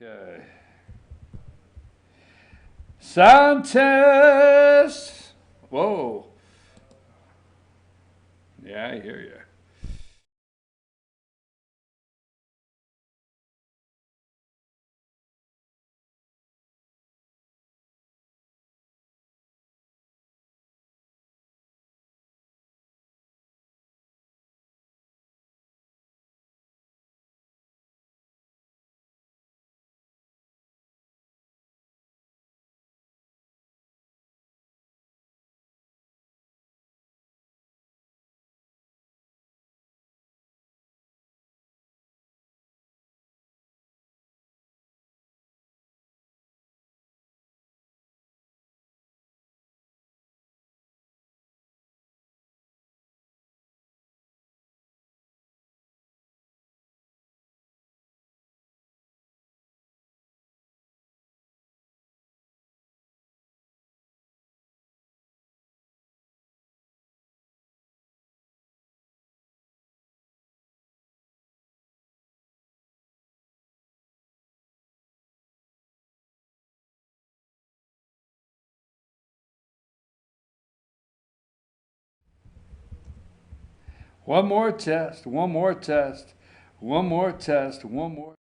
Okay. Sound test. Whoa. Yeah, I hear you. One more test. One more test. One more test. One more.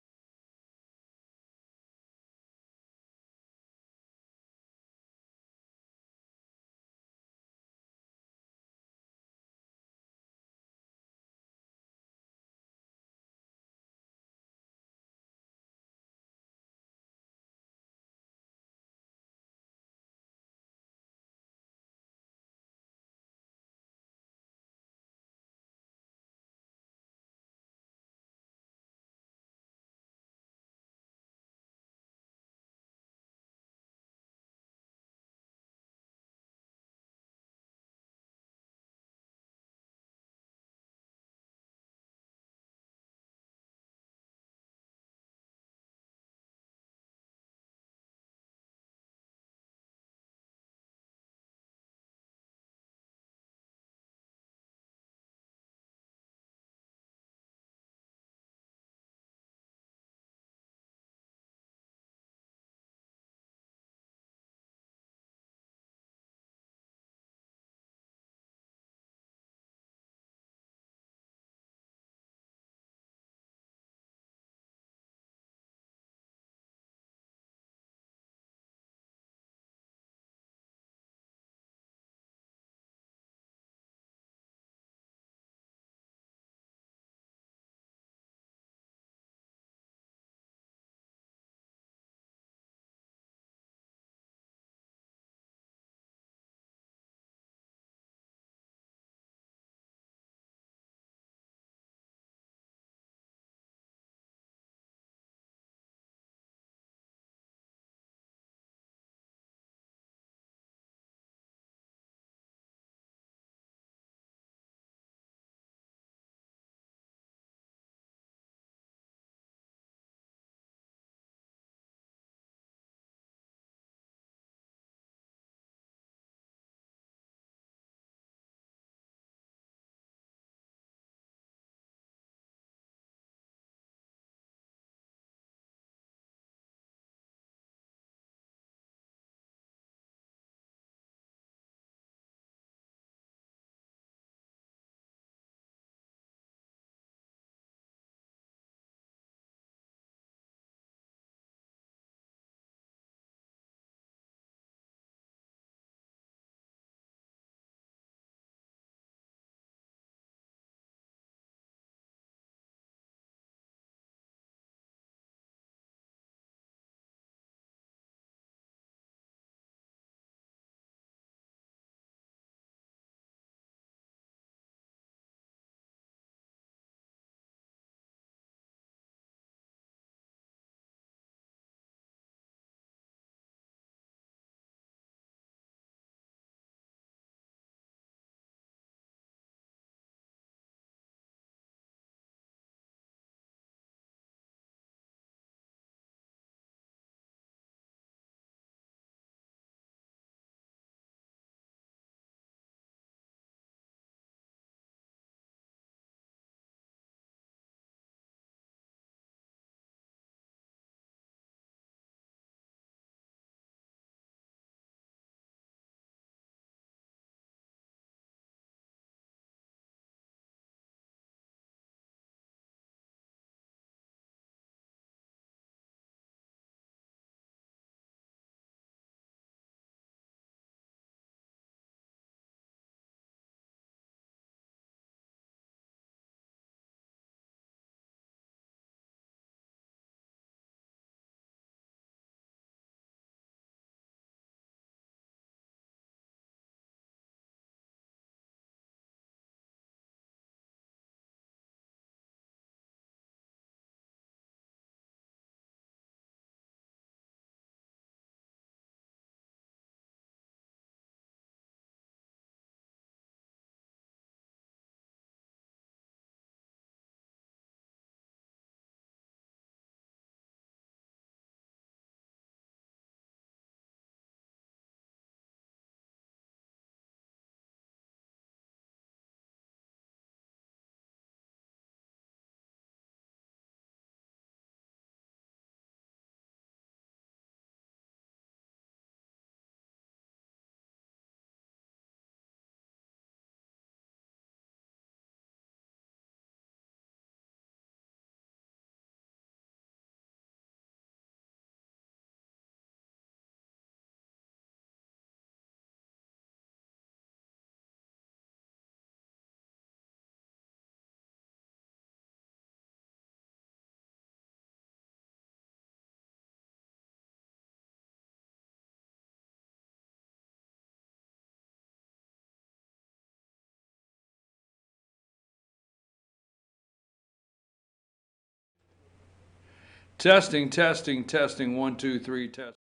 Testing, testing, testing. 1, 2, 3, test.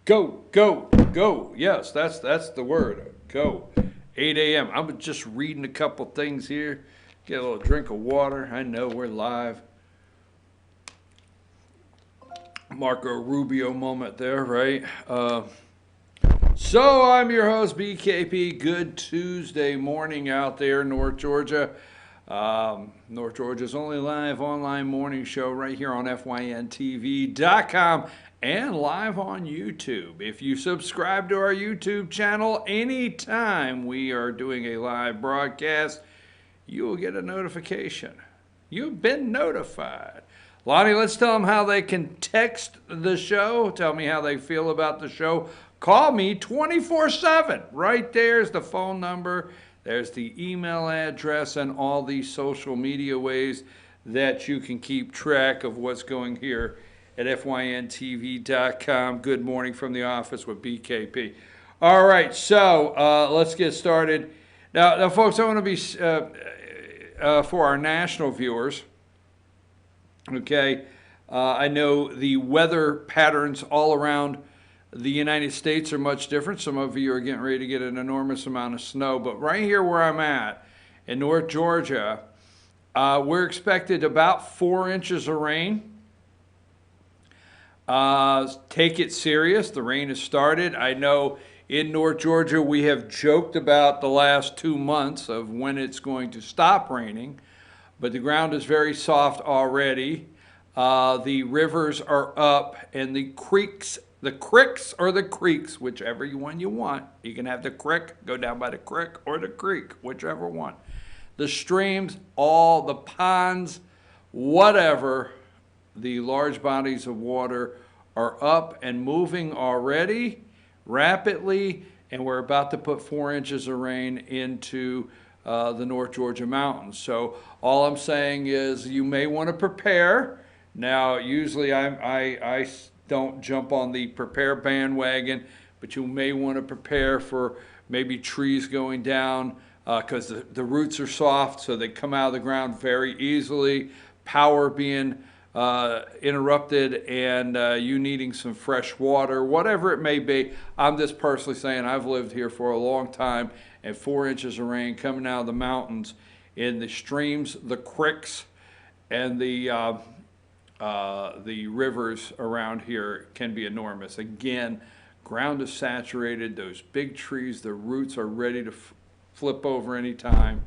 Go, go, go. Yes, that's the word. Go. 8 a.m. I'm just reading a couple things here. Get a little drink of water. I know we're live. Marco Rubio moment there, right? So I'm your host, BKP. Good Tuesday morning out there, North Georgia. North Georgia's only live online morning show right here on FYNTV.com and live on YouTube. If you subscribe to our YouTube channel, anytime we are doing a live broadcast, you will get a notification. You've been notified. Lonnie, let's tell them how they can text the show. Tell me how they feel about the show. Call me 24/7. Right there's the phone number. There's the email address and all these social media ways that you can keep track of what's going here at FYNTV.com. Good morning from the office with BKP. All right, so let's get started. Now folks, I want to be, for our national viewers, okay, I know the weather patterns all around the United States are much different. Some of you are getting ready to get an enormous amount of snow. But right here where I'm at, in North Georgia, we're expected about 4 inches of rain. Take it serious. The rain has started. I know in North Georgia we have joked about the last 2 months of when it's going to stop raining. But the ground is very soft already. The rivers are up and the cricks or the creeks, whichever one you want. You can have the creek, go down by the creek, or the creek, whichever one. The streams, all the ponds, whatever, the large bodies of water are up and moving already rapidly, and we're about to put 4 inches of rain into the North Georgia mountains. So all I'm saying is you may want to prepare. Now, usually I don't jump on the prepare bandwagon, but you may want to prepare for maybe trees going down because the roots are soft, so they come out of the ground very easily, power being interrupted, and you needing some fresh water, whatever it may be. I'm just personally saying I've lived here for a long time, and 4 inches of rain coming out of the mountains in the streams, the creeks, and the rivers around here can be enormous. Again, ground is saturated, those big trees, the roots are ready to flip over anytime,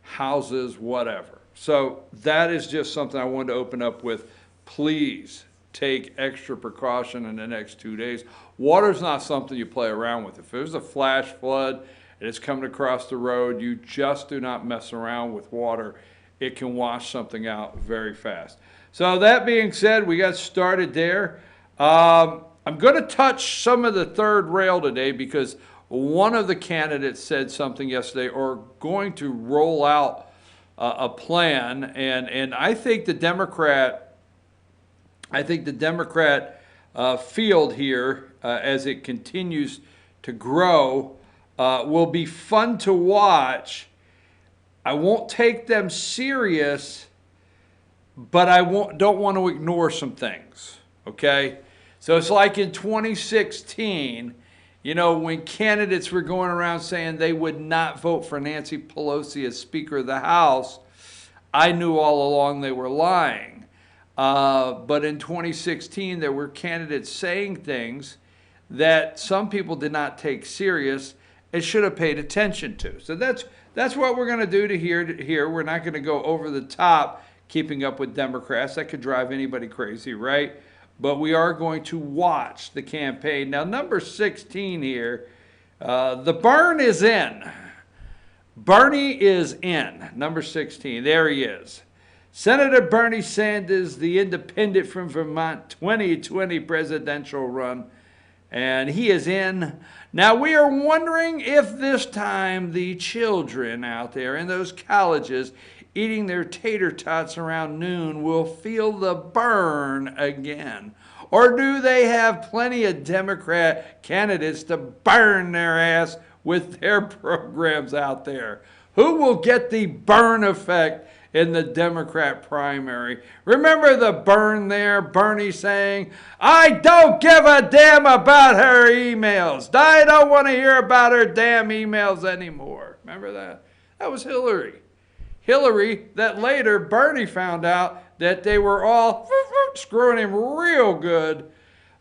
houses, whatever. So that is just something I wanted to open up with. Please take extra precaution in the next 2 days. Water's not something you play around with. If there's a flash flood and it's coming across the road, you just do not mess around with water. It can wash something out very fast. So that being said, we got started there. I'm going to touch some of the third rail today because one of the candidates said something yesterday, or going to roll out a plan, and I think the Democrat field here, as it continues to grow, will be fun to watch. I won't take them serious, but I don't want to ignore some things, okay? So it's like in 2016, you know, when candidates were going around saying they would not vote for Nancy Pelosi as Speaker of the House, I knew all along they were lying. But in 2016, there were candidates saying things that some people did not take serious and should have paid attention to. So that's what we're going to do here. We're not going to go over the top keeping up with Democrats. That could drive anybody crazy, right? But we are going to watch the campaign. Now, number 16 here, the burn is in. Bernie is in, number 16. There he is. Senator Bernie Sanders, the independent from Vermont, 2020 presidential run. And he is in. Now, we are wondering if this time the children out there in those colleges eating their tater tots around noon will feel the burn again. Or do they have plenty of Democrat candidates to burn their ass with their programs out there? Who will get the burn effect in the Democrat primary? Remember the burn there? Bernie saying, I don't give a damn about her emails. I don't want to hear about her damn emails anymore. Remember that? That was Hillary. Hillary, that later Bernie found out that they were all screwing him real good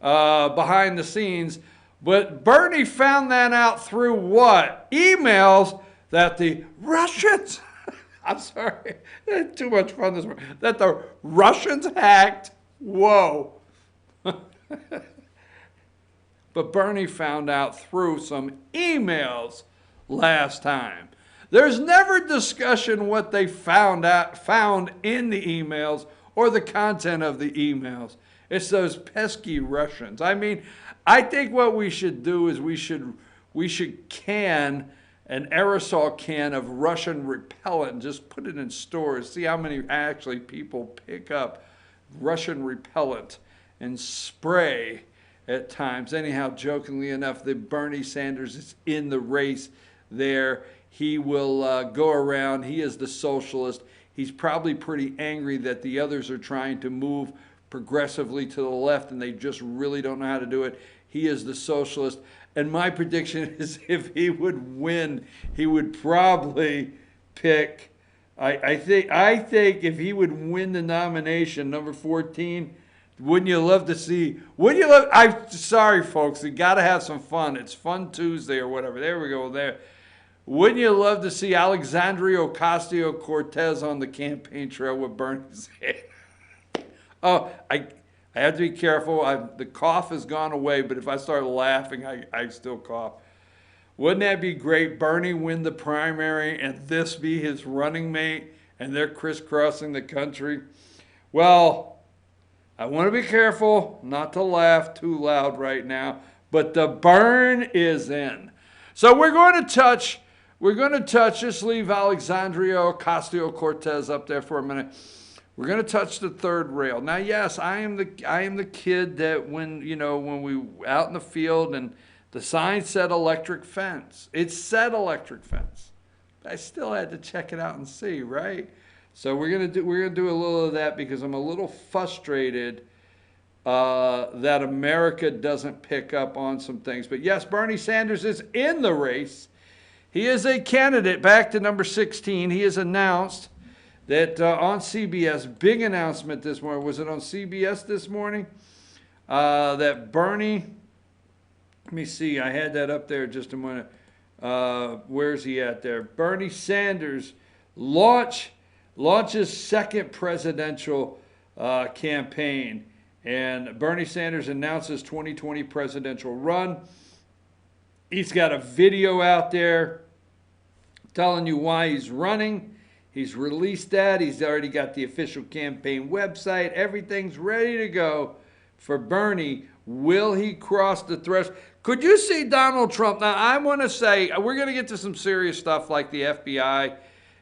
behind the scenes. But Bernie found that out through what? Emails that the Russians, I'm sorry, too much fun this morning, that the Russians hacked. Whoa. But Bernie found out through some emails last time. There's never discussion what they found in the emails or the content of the emails. It's those pesky Russians. I mean, I think what we should do is we should can an aerosol can of Russian repellent and just put it in stores. See how many actually people pick up Russian repellent and spray at times. Anyhow, jokingly enough, that Bernie Sanders is in the race there. He will go around. He is the socialist. He's probably pretty angry that the others are trying to move progressively to the left and they just really don't know how to do it. He is the socialist. And my prediction is if he would win, he would probably pick, I think if he would win the nomination, number 14, wouldn't you love to see, I'm sorry folks, you got to have some fun. It's Fun Tuesday or whatever. There we go there. Wouldn't you love to see Alexandria Ocasio-Cortez on the campaign trail with Bernie Sanders? Oh, I have to be careful. The cough has gone away, but if I start laughing, I still cough. Wouldn't that be great? Bernie win the primary and this be his running mate and they're crisscrossing the country? Well, I want to be careful not to laugh too loud right now, but the burn is in. So we're going to touch, just leave Alexandria Ocasio-Cortez up there for a minute. We're going to touch the third rail. Now, yes, I am the kid that when we out in the field and the sign said electric fence. It said electric fence. I still had to check it out and see, right? So we're gonna do a little of that because I'm a little frustrated that America doesn't pick up on some things. But yes, Bernie Sanders is in the race. He is a candidate. Back to number 16. He has announced that on CBS, big announcement this morning. Was it on CBS this morning? That Bernie, let me see, I had that up there just a minute. Where's he at there? Bernie Sanders launches second presidential campaign. And Bernie Sanders announces 2020 presidential run. He's got a video out there telling you why he's running. He's released that. He's already got the official campaign website. Everything's ready to go for Bernie. Will he cross the threshold? Could you see Donald Trump? Now, I want to say, we're going to get to some serious stuff like the FBI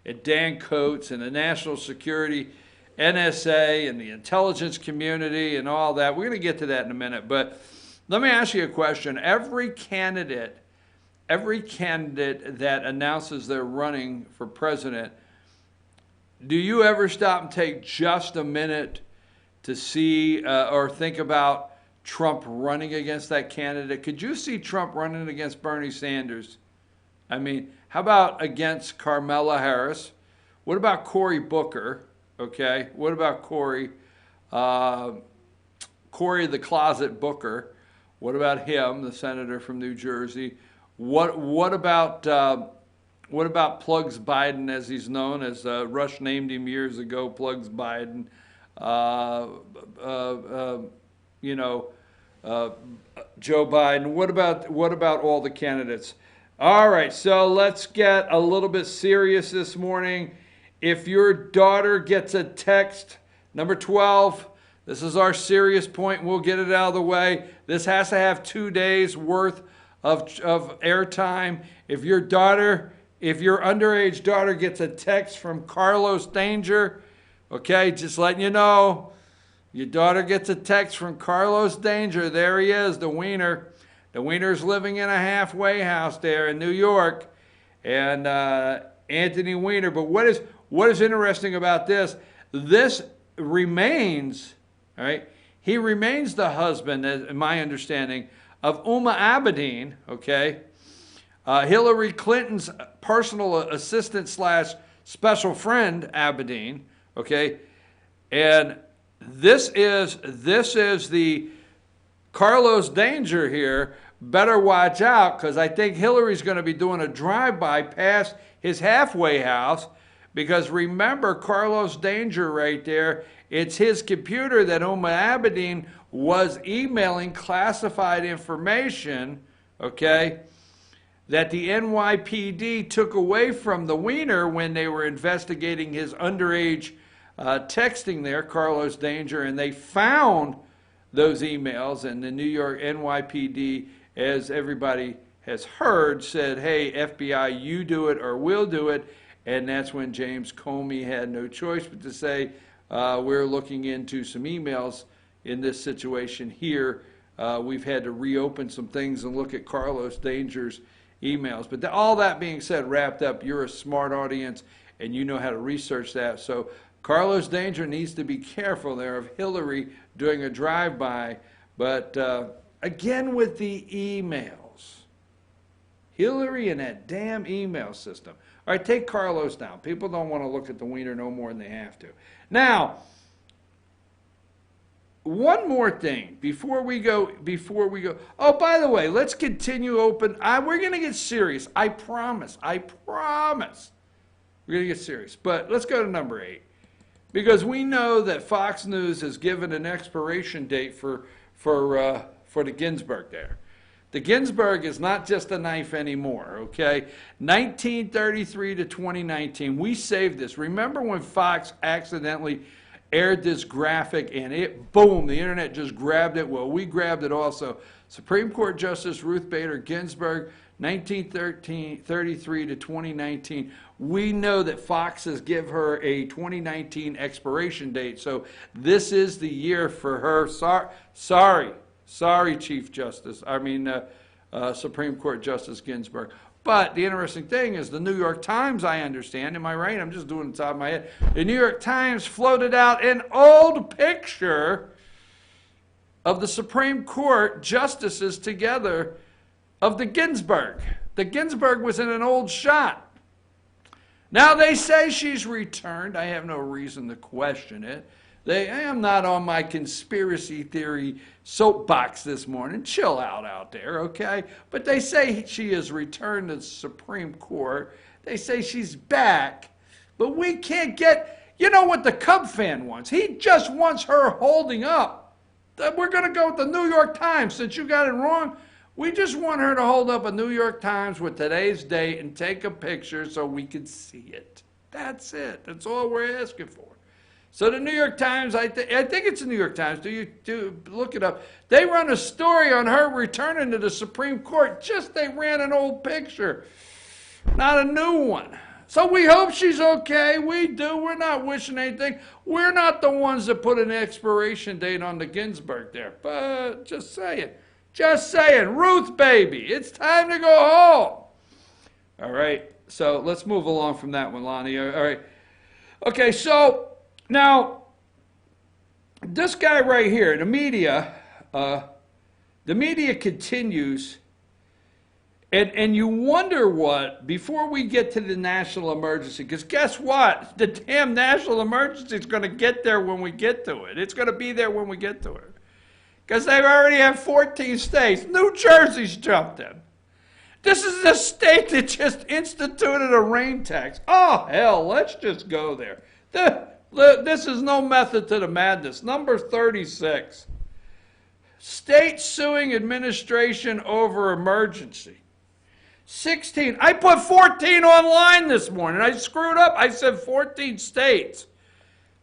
and Dan Coates and the National Security, NSA, and the intelligence community and all that. We're going to get to that in a minute. But let me ask you a question. Every candidate that announces they're running for president, do you ever stop and take just a minute to see or think about Trump running against that candidate? Could you see Trump running against Bernie Sanders? I mean, how about against Kamala Harris? What about Cory Booker? Okay, what about Cory? Cory the Closet Booker. What about him, the senator from New Jersey? What about Plugs Biden, as he's known, as Rush named him years ago, Plugs Biden? Joe Biden. What about all the candidates? All right, so let's get a little bit serious this morning. If your daughter gets a text, number 12, this is our serious point. We'll get it out of the way. This has to have 2 days worth of airtime. If your underage daughter gets a text from Carlos Danger, okay, just letting you know, your daughter gets a text from Carlos Danger. There he is, the wiener. The wiener's living in a halfway house there in New York. And Anthony Weiner. But what is interesting about this? This remains, all right, he remains the husband, in my understanding, of Uma Abedin, okay, Hillary Clinton's personal assistant slash special friend, Abedin, okay, and this is the Carlos Danger here. Better watch out, because I think Hillary's going to be doing a drive-by past his halfway house, because remember, Carlos Danger right there, it's his computer that Uma Abedin was emailing classified information, okay, that the NYPD took away from the Wiener when they were investigating his underage texting there, Carlos Danger, and they found those emails, and the New York NYPD, as everybody has heard, said, hey, FBI, you do it or we'll do it. And that's when James Comey had no choice but to say, we're looking into some emails in this situation here. We've had to reopen some things and look at Carlos Danger's emails. But all that being said, wrapped up, you're a smart audience and you know how to research that. So Carlos Danger needs to be careful there of Hillary doing a drive-by. But again, with the emails, Hillary and that damn email system. All right, take Carlos down. People don't want to look at the Wiener no more than they have to. Now, one more thing before we go. Oh, by the way, let's continue open. We're going to get serious. I promise. We're going to get serious. But let's go to number 8. Because we know that Fox News has given an expiration date for the Ginsburg there. The Ginsburg is not just a knife anymore, okay? 1933 to 2019, we saved this. Remember when Fox accidentally aired this graphic and it, boom, the internet just grabbed it? Well, we grabbed it also. Supreme Court Justice Ruth Bader Ginsburg, 1933 to 2019. We know that Fox has given her a 2019 expiration date, so this is the year for her. Sorry, Chief Justice. Supreme Court Justice Ginsburg. But the interesting thing is the New York Times, I understand, am I right? I'm just doing the top of my head. The New York Times floated out an old picture of the Supreme Court justices together of the Ginsburg. The Ginsburg was in an old shot. Now they say she's returned. I have no reason to question it. I am not on my conspiracy theory soapbox this morning. Chill out there, okay? But they say she has returned to the Supreme Court. They say she's back. But we can't get, you know what the Cub fan wants? He just wants her holding up. We're going to go with the New York Times. Since you got it wrong, we just want her to hold up a New York Times with today's date and take a picture so we can see it. That's it. That's all we're asking for. So the New York Times, I think it's the New York Times. Do look it up. They run a story on her returning to the Supreme Court. They ran an old picture, not a new one. So we hope she's okay. We do. We're not wishing anything. We're not the ones that put an expiration date on the Ginsburg there. But just saying. Ruth, baby, it's time to go home. All right. So let's move along from that one, Lonnie. All right. Okay, so now, this guy right here, the media continues, and you wonder what, before we get to the national emergency, because guess what? The damn national emergency is going to get there when we get to it. It's going to be there when we get to it. Because they already have 14 states. New Jersey's jumped in. This is the state that just instituted a rain tax. Oh, hell, let's just go there. This is no method to the madness. Number 36. State suing administration over emergency. 16. I put 14 online this morning. I screwed up. I said 14 states.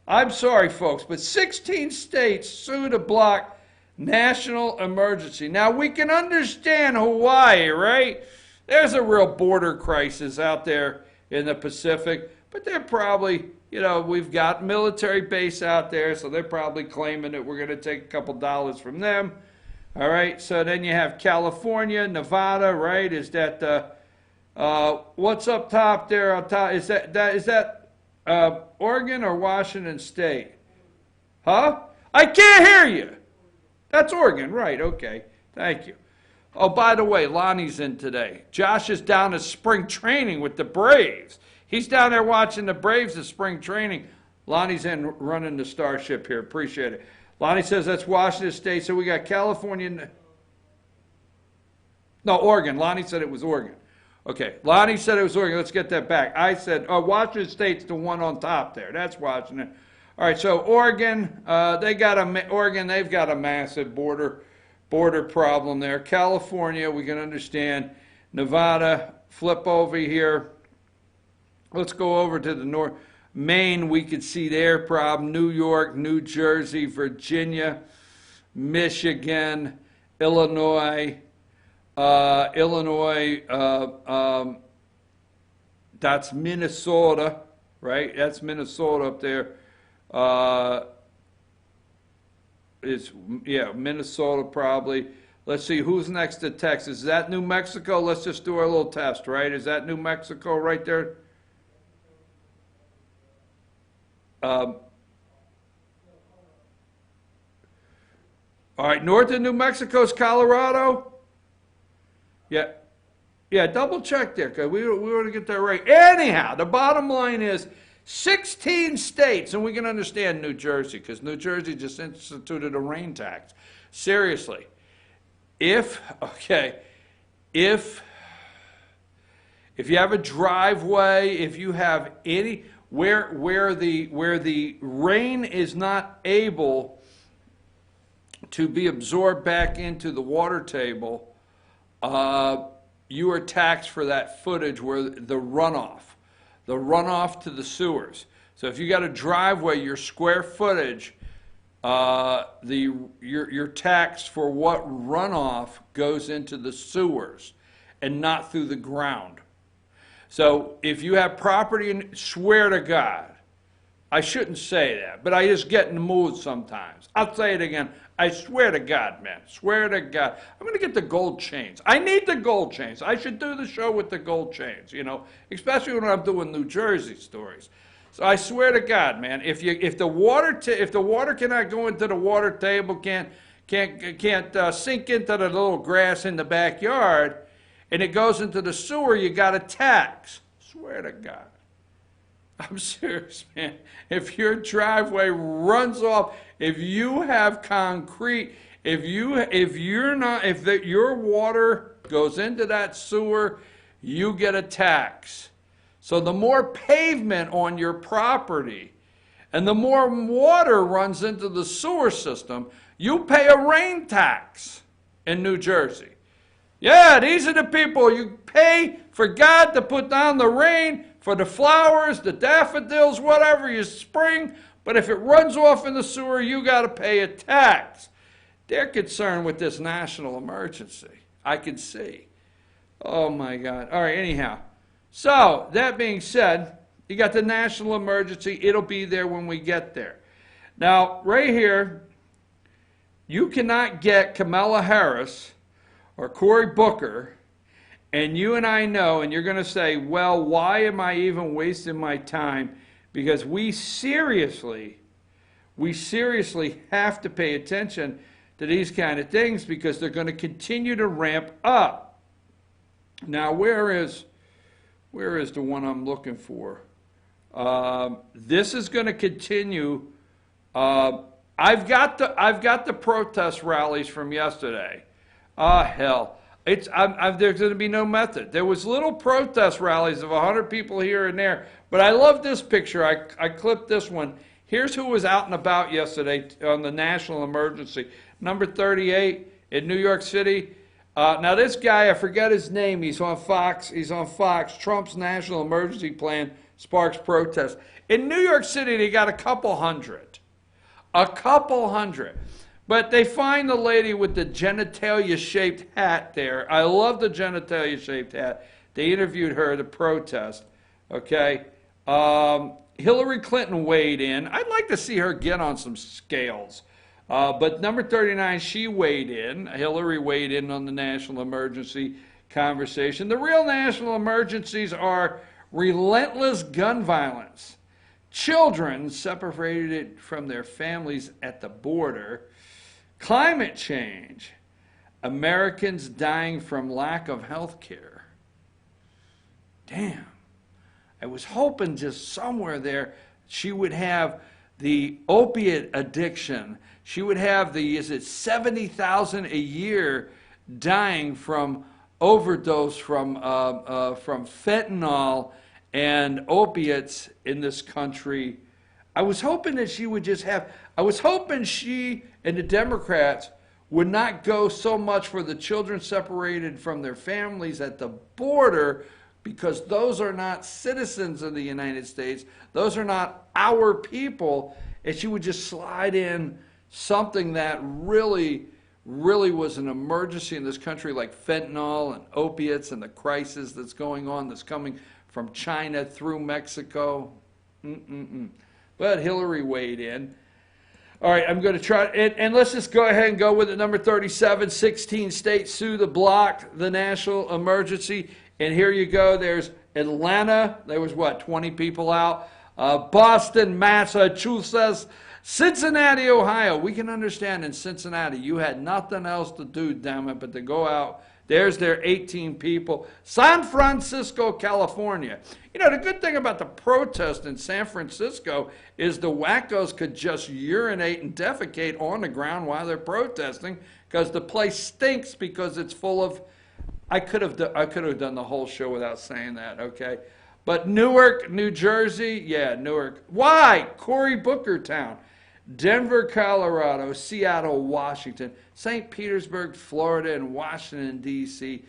I'm sorry, folks, but 16 states sue to block national emergency. Now, we can understand Hawaii, right? There's a real border crisis out there in the Pacific, but they're probably, we've got military base out there, so they're probably claiming that we're going to take a couple dollars from them. All right, so then you have California, Nevada, right? Is that What's up top there? On top is that Oregon or Washington State? Huh? I can't hear you. That's Oregon, right? Okay, thank you. Oh, by the way, Lonnie's in today. Josh is down at spring training with the Braves. He's down there watching the Braves at spring training. Lonnie's in running the Starship here. Appreciate it. Lonnie says that's Washington State. So we got California. No, Oregon. Lonnie said it was Oregon. Okay, Lonnie said it was Oregon. Let's get that back. I said, oh, Washington State's the one on top there. That's Washington. All right, so Oregon, they've got a massive border problem there. California, we can understand. Nevada, flip over here. Let's go over to the north. Maine, we could see their problem. New York, New Jersey, Virginia, Michigan, Illinois. That's Minnesota, right? That's Minnesota up there. Minnesota probably. Let's see, who's next to Texas? Is that New Mexico? Let's just do our little test, right? Is that New Mexico right there? All right, north of New Mexico is Colorado? Yeah. Yeah, double check there, because we want to get that right. Anyhow, the bottom line is 16 states, and we can understand New Jersey, because New Jersey just instituted a rain tax. Seriously. If you have a driveway, if you have any, where the rain is not able to be absorbed back into the water table, you are taxed for that footage where the runoff to the sewers. So if you got a driveway, your square footage, you're taxed for what runoff goes into the sewers and not through the ground. So if you have property, and swear to God, I shouldn't say that, but I just get in the mood sometimes. I'll say it again. I swear to God, man. Swear to God. I'm going to get the gold chains. I need the gold chains. I should do the show with the gold chains, especially when I'm doing New Jersey stories. So I swear to God, man, if the water cannot go into the water table, can't sink into the little grass in the backyard, and it goes into the sewer, you got a tax. Swear to God. I'm serious, man. If your driveway runs off, if you have concrete, if your water goes into that sewer, you get a tax. So the more pavement on your property and the more water runs into the sewer system, you pay a rain tax in New Jersey. Yeah, these are the people. You pay for God to put down the rain for the flowers, the daffodils, whatever you spring, but if it runs off in the sewer, you got to pay a tax. They're concerned with this national emergency. I can see. Oh my God. All right, anyhow. So, that being said, you got the national emergency. It'll be there when we get there. Now, right here, you cannot get Kamala Harris or Cory Booker, and you and I know, and you're going to say, well, why am I even wasting my time? Because we seriously have to pay attention to these kind of things because they're going to continue to ramp up. Now, where is the one I'm looking for? This is going to continue. I've got the protest rallies from yesterday. Hell. There's going to be no method. There was little protest rallies of 100 people here and there, but I love this picture. I clipped this one. Here's who was out and about yesterday on the national emergency. Number 38 in New York City. Now this guy, I forget his name. He's on Fox. Trump's national emergency plan sparks protest. In New York City, they got a couple hundred. But they find the lady with the genitalia-shaped hat there. I love the genitalia-shaped hat. They interviewed her to protest. Okay. Hillary Clinton weighed in. I'd like to see her get on some scales. But number 39, she weighed in. Hillary weighed in on the national emergency. conversation. The real national emergencies are relentless gun violence, children separated from their families at the border, climate change, Americans dying from lack of health care. Damn. I was hoping just somewhere there she would have the opiate addiction. She would have the, is it 70,000 a year dying from overdose from fentanyl and opiates in this country. I was hoping that she would just have, I was hoping she and the Democrats would not go so much for the children separated from their families at the border, because those are not citizens of the United States. Those are not our people. And she would just slide in something that really was an emergency in this country, like fentanyl and opiates and the crisis that's going on, that's coming from China through Mexico. But Hillary weighed in. All right, I'm going to try, and let's just go ahead and go with it. Number 37, 16 states sue to block the national emergency. And here you go. There's Atlanta. There was, what, 20 people out? Boston, Massachusetts, Cincinnati, Ohio. We can understand in Cincinnati, you had nothing else to do, damn it, but to go out. There's their 18 people. San Francisco, California. You know, the good thing about the protest in San Francisco is the wackos could just urinate and defecate on the ground while they're protesting, because the place stinks because it's full of, I could have done the whole show without saying that, okay? But Newark, New Jersey, yeah, Newark. Why? Cory Booker Town. Denver, Colorado, Seattle, Washington, St. Petersburg, Florida, and Washington, D.C.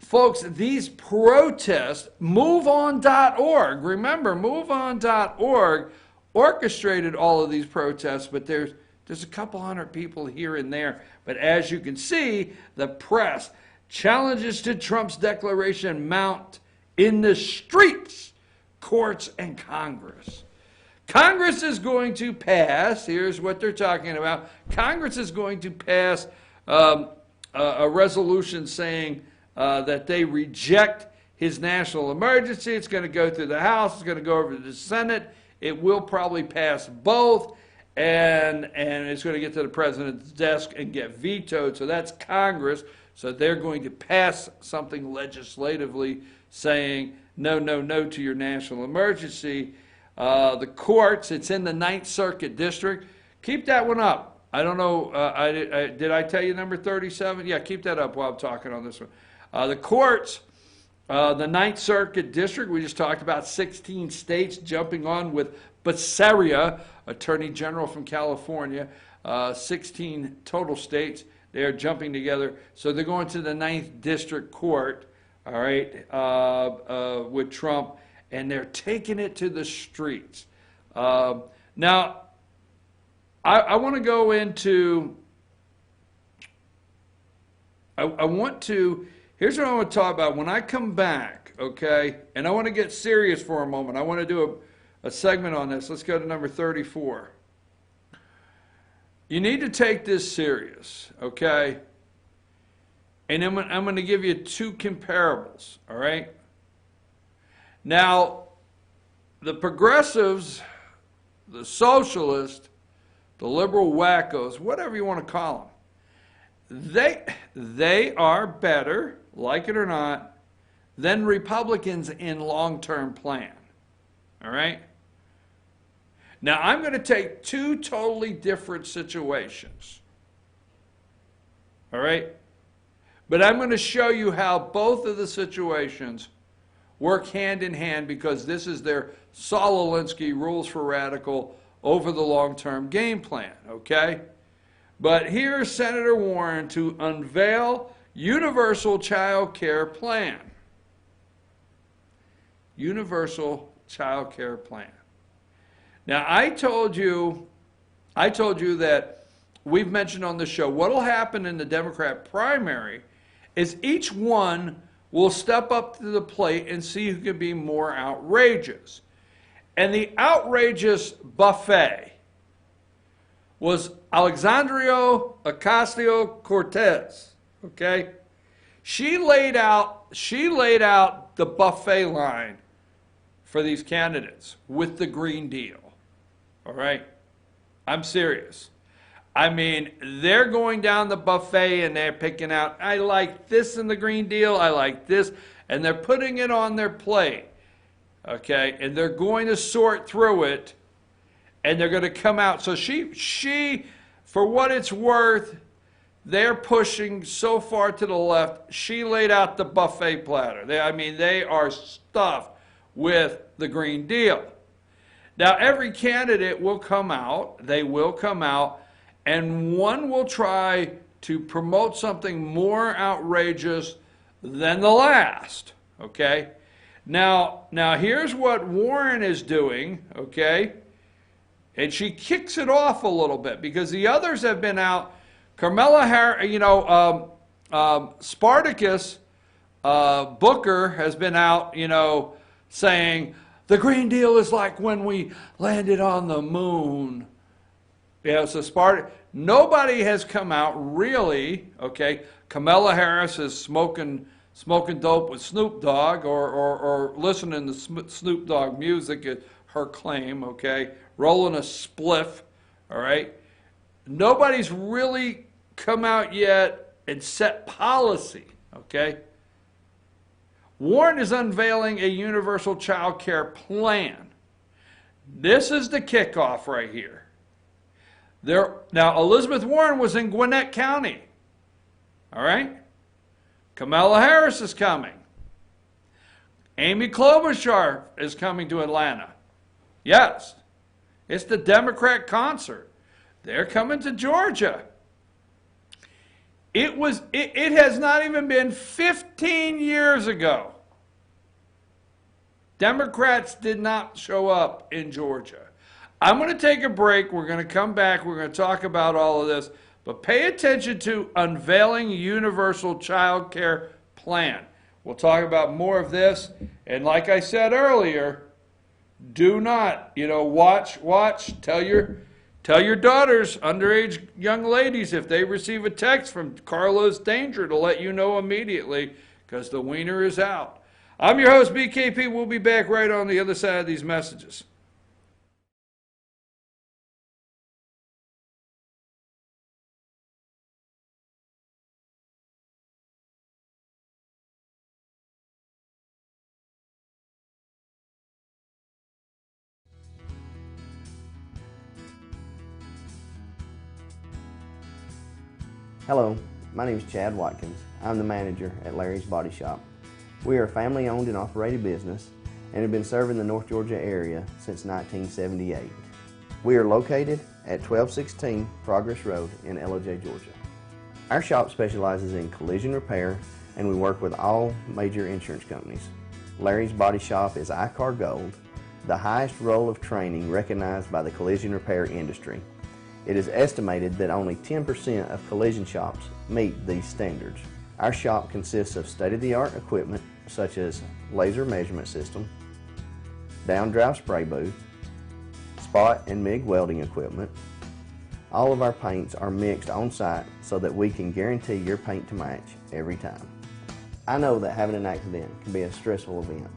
Folks, these protests, MoveOn.org, remember, MoveOn.org orchestrated all of these protests, but there's a couple hundred people here and there. But as you can see, the press, challenges to Trump's declaration mount in the streets, courts, and Congress. Congress is going to pass, here's what they're talking about, Congress is going to pass a resolution saying that they reject his national emergency. It's going to go through the House, it's going to go over to the Senate, it will probably pass both, and it's going to get to the president's desk and get vetoed. So that's Congress. So they're going to pass something legislatively saying no, no, no to your national emergency. The courts, it's in the Ninth Circuit District. Keep that one up. I don't know, did I tell you number 37? Yeah, keep that up while I'm talking on this one. The courts, the Ninth Circuit District, we just talked about 16 states jumping on with Becerra, Attorney General from California, 16 total states. They are jumping together. So they're going to the Ninth District Court, all right, with Trump, and they're taking it to the streets. Now, I want to go into, here's what I want to talk about. When I come back, okay, and I want to get serious for a moment. I want to do a segment on this. Let's go to number 34. You need to take this serious, okay? And I'm going to give you two comparables, all right? Now, the progressives, the socialists, the liberal wackos, whatever you want to call them, they are better, like it or not, than Republicans in long-term plan, all right? Now, I'm going to take two totally different situations, all right? But I'm going to show you how both of the situations work hand in hand, because this is their Saul Alinsky rules for radical over the long-term game plan, okay? But here's Senator Warren to unveil universal child care plan. Universal child care plan. Now, I told you that we've mentioned on the show, what will happen in the Democrat primary is each one will step up to the plate and see who can be more outrageous. And the outrageous buffet was Alexandria Ocasio-Cortez, okay? She laid out the buffet line for these candidates with the Green Deal. All right? I'm serious. I mean, they're going down the buffet and they're picking out, I like this in the Green Deal, I like this, and they're putting it on their plate. Okay? And they're going to sort through it and they're going to come out. So she, for what it's worth, they're pushing so far to the left. She laid out the buffet platter. They are stuffed with the Green Deal. Now, every candidate will come out. They will come out, and one will try to promote something more outrageous than the last. Okay? Now here's what Warren is doing. Okay? And she kicks it off a little bit because the others have been out. Carmela Harris, Spartacus Booker has been out, saying the Green Deal is like when we landed on the moon. So nobody has come out really. Okay, Kamala Harris is smoking dope with Snoop Dogg or listening to Snoop Dogg music is her claim. Okay, rolling a spliff. All right. Nobody's really come out yet and set policy, okay? Warren is unveiling a universal child care plan. This is the kickoff right here. Now, Elizabeth Warren was in Gwinnett County, all right? Kamala Harris is coming. Amy Klobuchar is coming to Atlanta. Yes, it's the Democrat concert. They're coming to Georgia. It has not even been 15 years ago. Democrats did not show up in Georgia. I'm going to take a break. We're going to come back. We're going to talk about all of this. But pay attention to unveiling universal child care plan. We'll talk about more of this. And like I said earlier, do not, watch, tell your daughters, underage young ladies, if they receive a text from Carlos Danger to let you know immediately because the wiener is out. I'm your host, BKP. We'll be back right on the other side of these messages. Hello, my name is Chad Watkins. I'm the manager at Larry's Body Shop. We are a family-owned and operated business and have been serving the North Georgia area since 1978. We are located at 1216 Progress Road in LOJ, Georgia. Our shop specializes in collision repair and we work with all major insurance companies. Larry's Body Shop is ICAR Gold, the highest role of training recognized by the collision repair industry. It is estimated that only 10% of collision shops meet these standards. Our shop consists of state-of-the-art equipment such as laser measurement system, down-drive spray booth, spot and MIG welding equipment. All of our paints are mixed on-site so that we can guarantee your paint to match every time. I know that having an accident can be a stressful event.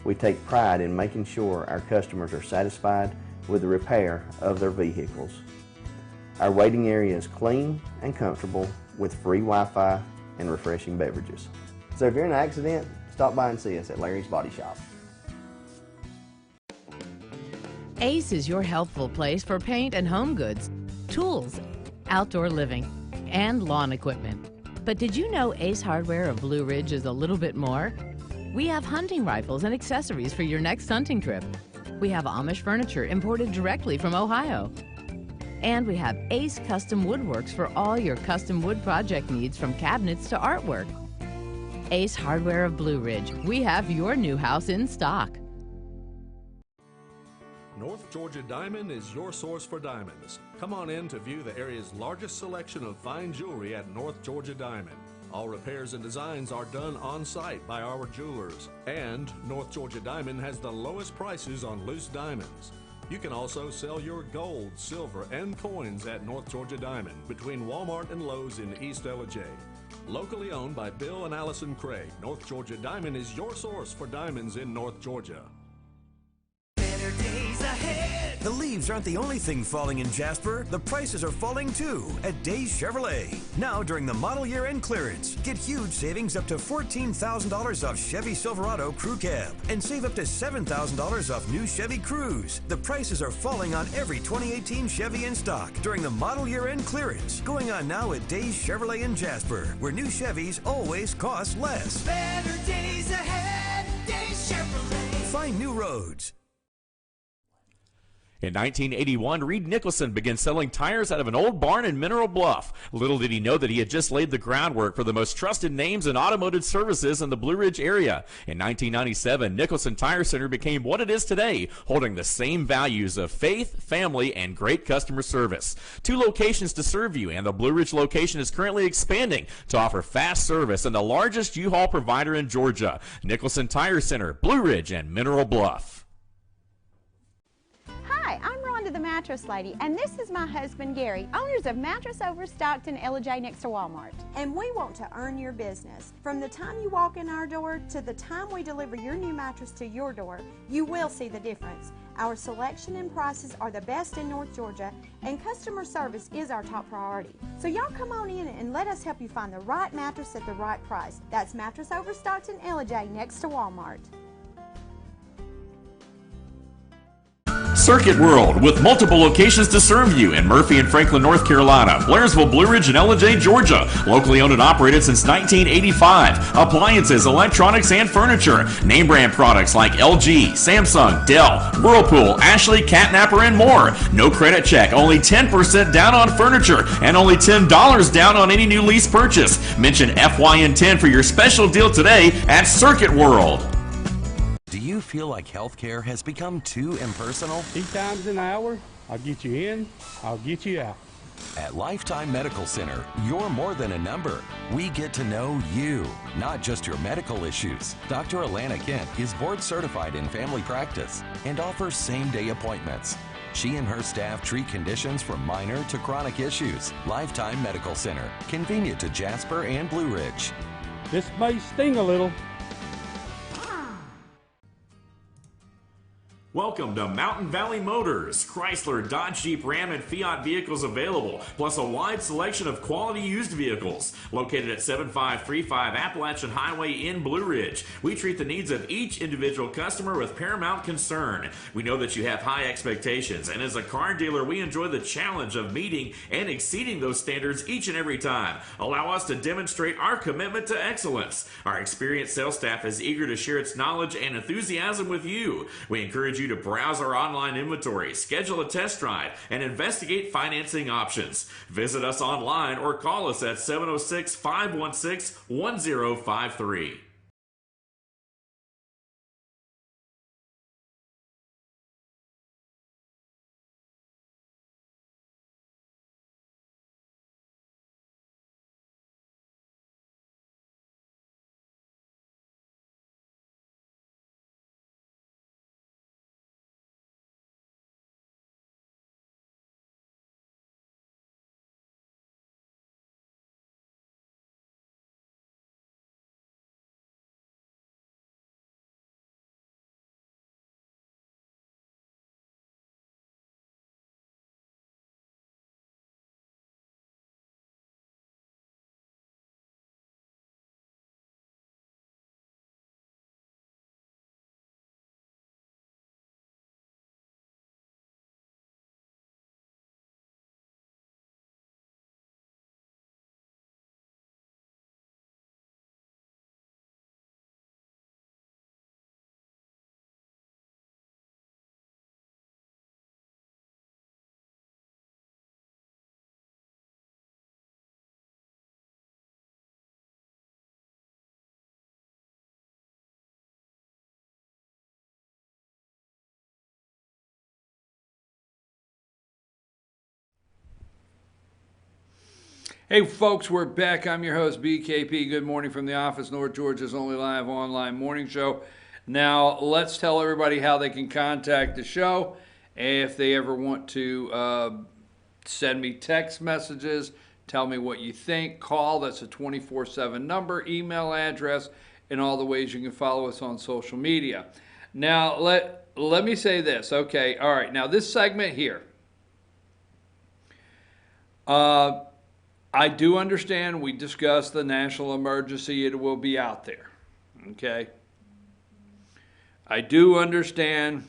We take pride in making sure our customers are satisfied with the repair of their vehicles. Our waiting area is clean and comfortable with free Wi-Fi and refreshing beverages. So if you're in an accident, stop by and see us at Larry's Body Shop. Ace is your healthful place for paint and home goods, tools, outdoor living, and lawn equipment. But did you know Ace Hardware of Blue Ridge is a little bit more? We have hunting rifles and accessories for your next hunting trip. We have Amish furniture imported directly from Ohio. And we have Ace Custom Woodworks for all your custom wood project needs from cabinets to artwork. Ace Hardware of Blue Ridge, we have your new house in stock. North Georgia Diamond is your source for diamonds. Come on in to view the area's largest selection of fine jewelry at North Georgia Diamond. All repairs and designs are done on-site by our jewelers. And North Georgia Diamond has the lowest prices on loose diamonds. You can also sell your gold, silver, and coins at North Georgia Diamond between Walmart and Lowe's in East LJ. Locally owned by Bill and Allison Craig, North Georgia Diamond is your source for diamonds in North Georgia. Better days ahead. The leaves aren't the only thing falling in Jasper. The prices are falling too at Days Chevrolet. Now during the model year end clearance, get huge savings up to $14,000 off Chevy Silverado Crew Cab and save up to $7,000 off new Chevy Cruze. The prices are falling on every 2018 Chevy in stock during the model year end clearance. Going on now at Days Chevrolet in Jasper, where new Chevys always cost less. Better days ahead. Days Chevrolet. Find new roads. In 1981, Reed Nicholson began selling tires out of an old barn in Mineral Bluff. Little did he know that he had just laid the groundwork for the most trusted names in automotive services in the Blue Ridge area. In 1997, Nicholson Tire Center became what it is today, holding the same values of faith, family, and great customer service. 2 locations to serve you, and the Blue Ridge location is currently expanding to offer fast service and the largest U-Haul provider in Georgia. Nicholson Tire Center, Blue Ridge, and Mineral Bluff. Hi, I'm Rhonda the Mattress Lady, and this is my husband Gary, owners of Mattress Overstocked in Ella next to Walmart. And we want to earn your business. From the time you walk in our door to the time we deliver your new mattress to your door, you will see the difference. Our selection and prices are the best in North Georgia, and customer service is our top priority. So y'all come on in and let us help you find the right mattress at the right price. That's Mattress Overstocked in Ella next to Walmart. Circuit World, with multiple locations to serve you in Murphy and Franklin, North Carolina, Blairsville, Blue Ridge, and LJ, Georgia. Locally owned and operated since 1985. Appliances, electronics, and furniture. Name brand products like LG, Samsung, Dell, Whirlpool, Ashley, Catnapper, and more. No credit check, only 10% down on furniture, and only $10 down on any new lease purchase. Mention FYN10 for your special deal today at Circuit World. Do you feel like healthcare has become too impersonal? 8 times an hour, I'll get you in, I'll get you out. At Lifetime Medical Center, you're more than a number. We get to know you, not just your medical issues. Dr. Alana Kent is board certified in family practice and offers same-day appointments. She and her staff treat conditions from minor to chronic issues. Lifetime Medical Center, convenient to Jasper and Blue Ridge. This may sting a little. Welcome to Mountain Valley Motors. Chrysler, Dodge, Jeep, Ram, and Fiat vehicles available, plus a wide selection of quality used vehicles. Located at 7535 Appalachian Highway in Blue Ridge, we treat the needs of each individual customer with paramount concern. We know that you have high expectations, and as a car dealer, we enjoy the challenge of meeting and exceeding those standards each and every time. Allow us to demonstrate our commitment to excellence. Our experienced sales staff is eager to share its knowledge and enthusiasm with you. We encourage you to browse our online inventory, schedule a test drive, and investigate financing options. Visit us online or call us at 706-516-1053. Hey folks, we're back. I'm your host, BKP. Good morning from the office, North Georgia's only live online morning show. Now, let's tell everybody how they can contact the show. If they ever want to send me text messages, Tell me what you think. Call, that's a 24/7 number, email address, and all the ways you can follow us on social media. Now, let me say this. Okay, all right. Now, this segment here, I do understand we discussed the national emergency. It will be out there. Okay? I do understand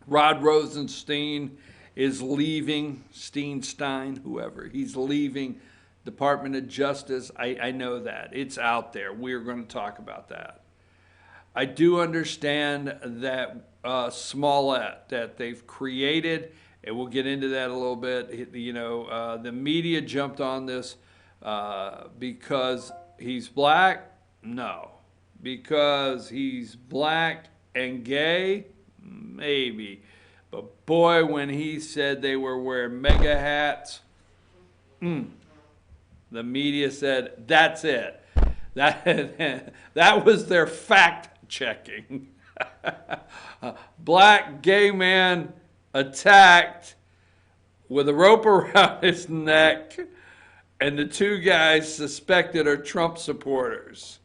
Rod Rosenstein is leaving, Steinstein, whoever, he's leaving Department of Justice. I know that. It's out there. We're going to talk about that. I do understand that Smollett that they've created, and we'll get into that a little bit. You know, the media jumped on this because he's black? No. Because he's black and gay? Maybe. But boy, when he said they were wearing mega hats, the media said, that's it. That was their fact checking. Black gay man attacked with a rope around his neck, and the two guys suspected are Trump supporters.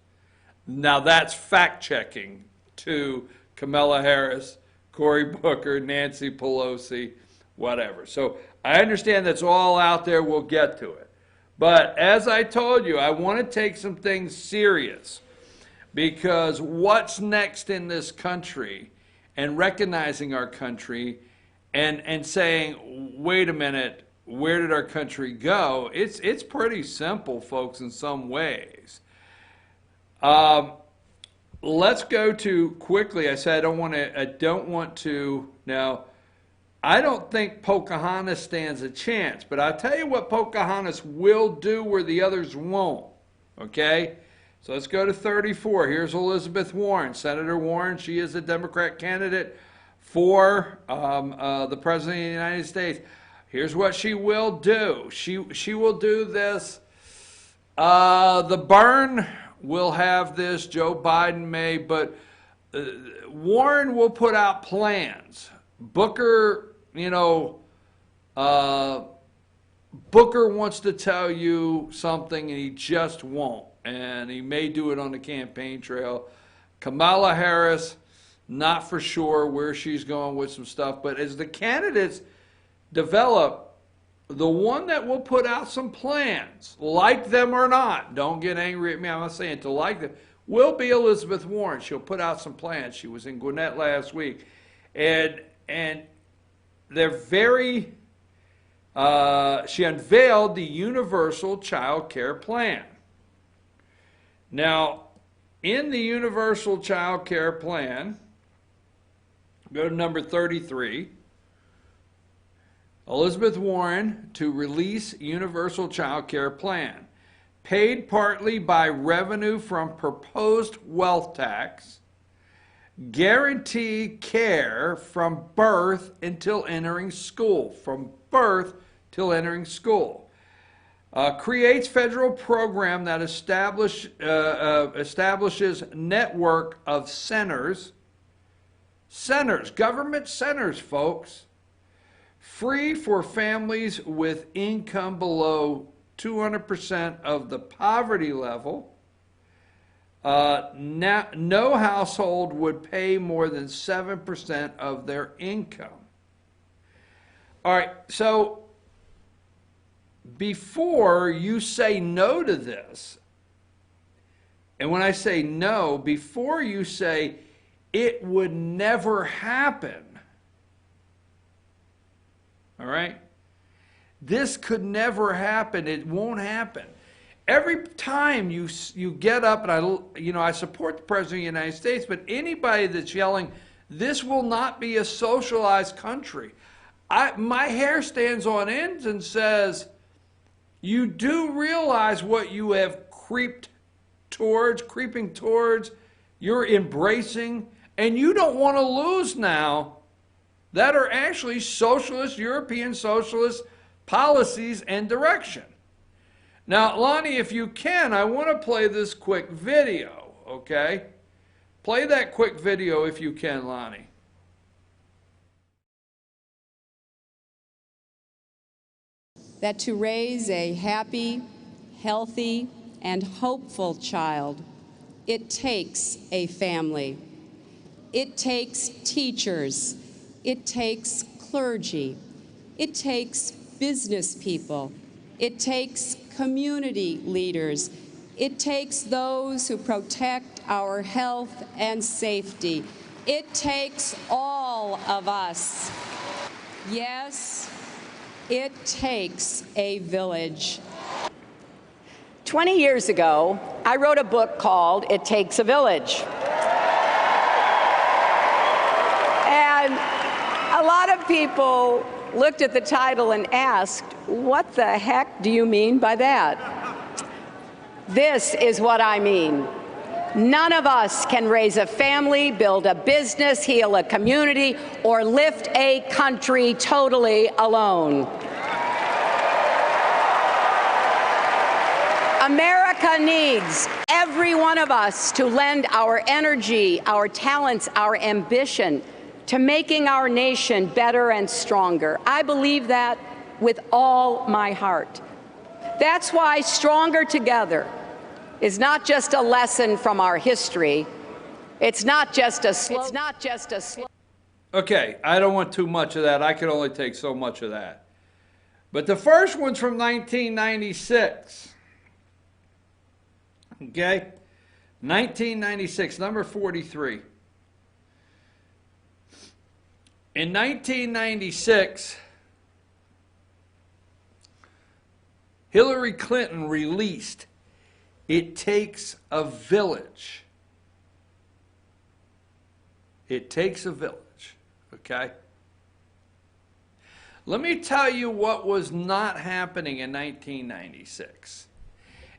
Now that's fact checking to Kamala Harris, Cory Booker, Nancy Pelosi, whatever. So I understand that's all out there. We'll get to it. But as I told you, I want to take some things serious, because what's next in this country, and recognizing our country and saying, wait a minute, where did our country go? It's pretty simple, folks, in some ways. Let's go to quickly. I said I don't want to. Now, I don't think Pocahontas stands a chance, but I'll tell you what Pocahontas will do where the others won't. Okay? So let's go to 34. Here's Elizabeth Warren, Senator Warren. She is a Democrat candidate for the President of the United States. Here's what she will do. She will do this. The burn will have this. Joe Biden may, but Warren will put out plans. Booker, Booker wants to tell you something and he just won't. And he may do it on the campaign trail. Kamala Harris, not for sure where she's going with some stuff. But as the candidates develop, the one that will put out some plans, like them or not, don't get angry at me, I'm not saying to like them, will be Elizabeth Warren. She'll put out some plans. She was in Gwinnett last week. And they're very, she unveiled the Universal Child Care Plan. Now, in the Universal Child Care Plan, go to number 33, Elizabeth Warren to release Universal Child Care Plan, paid partly by revenue from proposed wealth tax, guarantee care from birth until entering school, creates federal program that establishes network of centers, government centers, folks, free for families with income below 200% of the poverty level. No household would pay more than 7% of their income. All right, so before you say no to this, and when I say no, before you say it would never happen, all right? This could never happen. It won't happen. Every time you get up, and I support the President of the United States, but anybody that's yelling, this will not be a socialized country, my hair stands on end and says, you do realize what you have creeping towards, you're embracing, and you don't want to lose now that are actually socialist, European socialist policies and direction. Now, Lonnie, if you can, I want to play this quick video, okay? Play that quick video if you can, Lonnie. that to raise a happy, healthy, and hopeful child, it takes a family. It takes teachers. It takes clergy. It takes business people. It takes community leaders. It takes those who protect our health and safety. It takes all of us. Yes, it takes a village. 20 years ago, I wrote a book called It Takes a Village. And a lot of people looked at the title and asked, what the heck do you mean by that? This is what I mean. None of us can raise a family, build a business, heal a community, or lift a country totally alone. America needs every one of us to lend our energy, our talents, our ambition to making our nation better and stronger. I believe that with all my heart. That's why Stronger Together is not just a lesson from our history. It's not just a Okay, I don't want too much of that. I can only take so much of that. But the first one's from 1996. Okay? 1996, number 43. In 1996, Hillary Clinton released It Takes a Village. It takes a village, okay? Let me tell you what was not happening in 1996.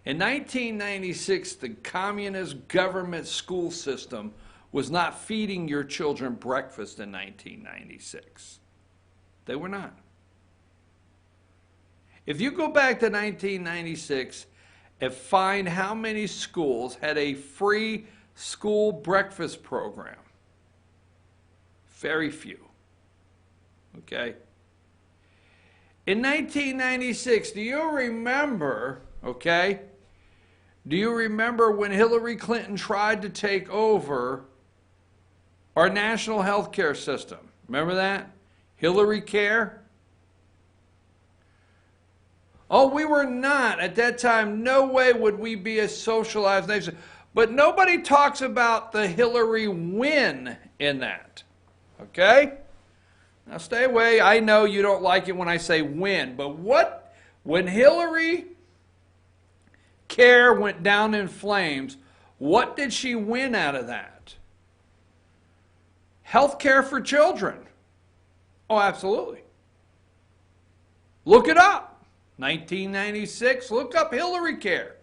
In 1996, the communist government school system was not feeding your children breakfast in 1996. They were not. If you go back to 1996 and find how many schools had a free school breakfast program, very few. Okay? In 1996, do you remember, okay, do you remember when Hillary Clinton tried to take over our national health care system? Remember that? Hillary Care? Oh, we were not. At that time, no way would we be a socialized nation. But nobody talks about the Hillary win in that. Okay? Now stay away. I know you don't like it when I say win. But when Hillary Care went down in flames, what did she win out of that? Health care for children. Oh, absolutely. Look it up. 1996, look up Hillary Care.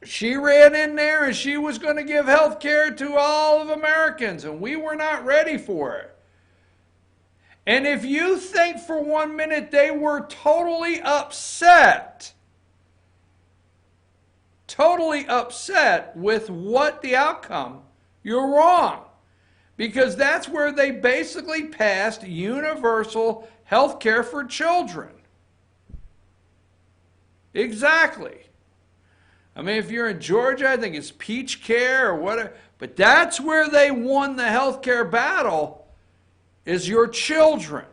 She ran in there and she was going to give health care to all of Americans, and we were not ready for it. And if you think for 1 minute they were totally upset with what the outcome, you're wrong. Because that's where they basically passed universal health care for children. Exactly. I mean, if you're in Georgia, I think it's Peach Care or whatever. But that's where they won the health care battle, is your children.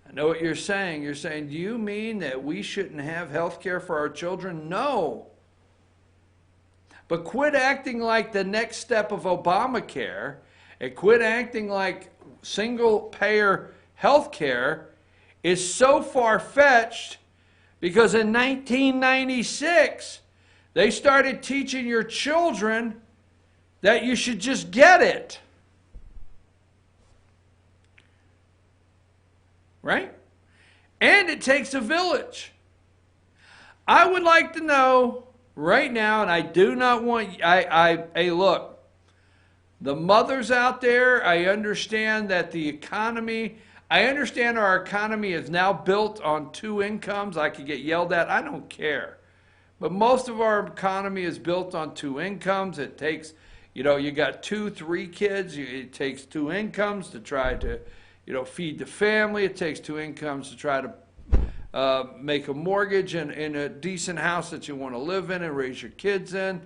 I know what you're saying. You're saying, do you mean that we shouldn't have health care for our children? No. But quit acting like the next step of Obamacare and quit acting like single-payer health care is so far-fetched, because in 1996, they started teaching your children that you should just get it. Right? And it takes a village. I would like to know right now, and I do not want, hey, look, the mothers out there, I understand that the economy, I understand our economy is now built on 2 incomes. I could get yelled at. I don't care. But most of our economy is built on 2 incomes. It takes, you got 2, 3 kids. It takes 2 incomes to try to, feed the family. It takes 2 incomes to try to make a mortgage in a decent house that you want to live in and raise your kids in.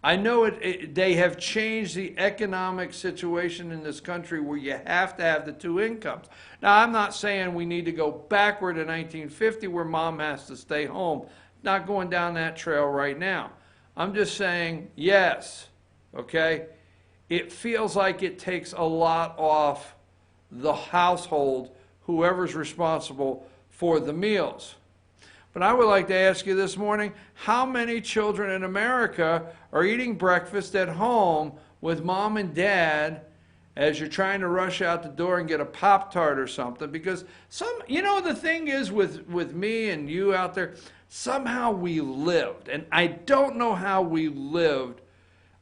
I know they have changed the economic situation in this country where you have to have the two incomes. Now, I'm not saying we need to go backward to 1950 where mom has to stay home. Not going down that trail right now. I'm just saying, yes, okay? It feels like it takes a lot off the household, whoever's responsible for the meals. But I would like to ask you this morning, how many children in America are eating breakfast at home with mom and dad as you're trying to rush out the door and get a Pop-Tart or something? Because the thing is with me and you out there, somehow we lived, and I don't know how we lived.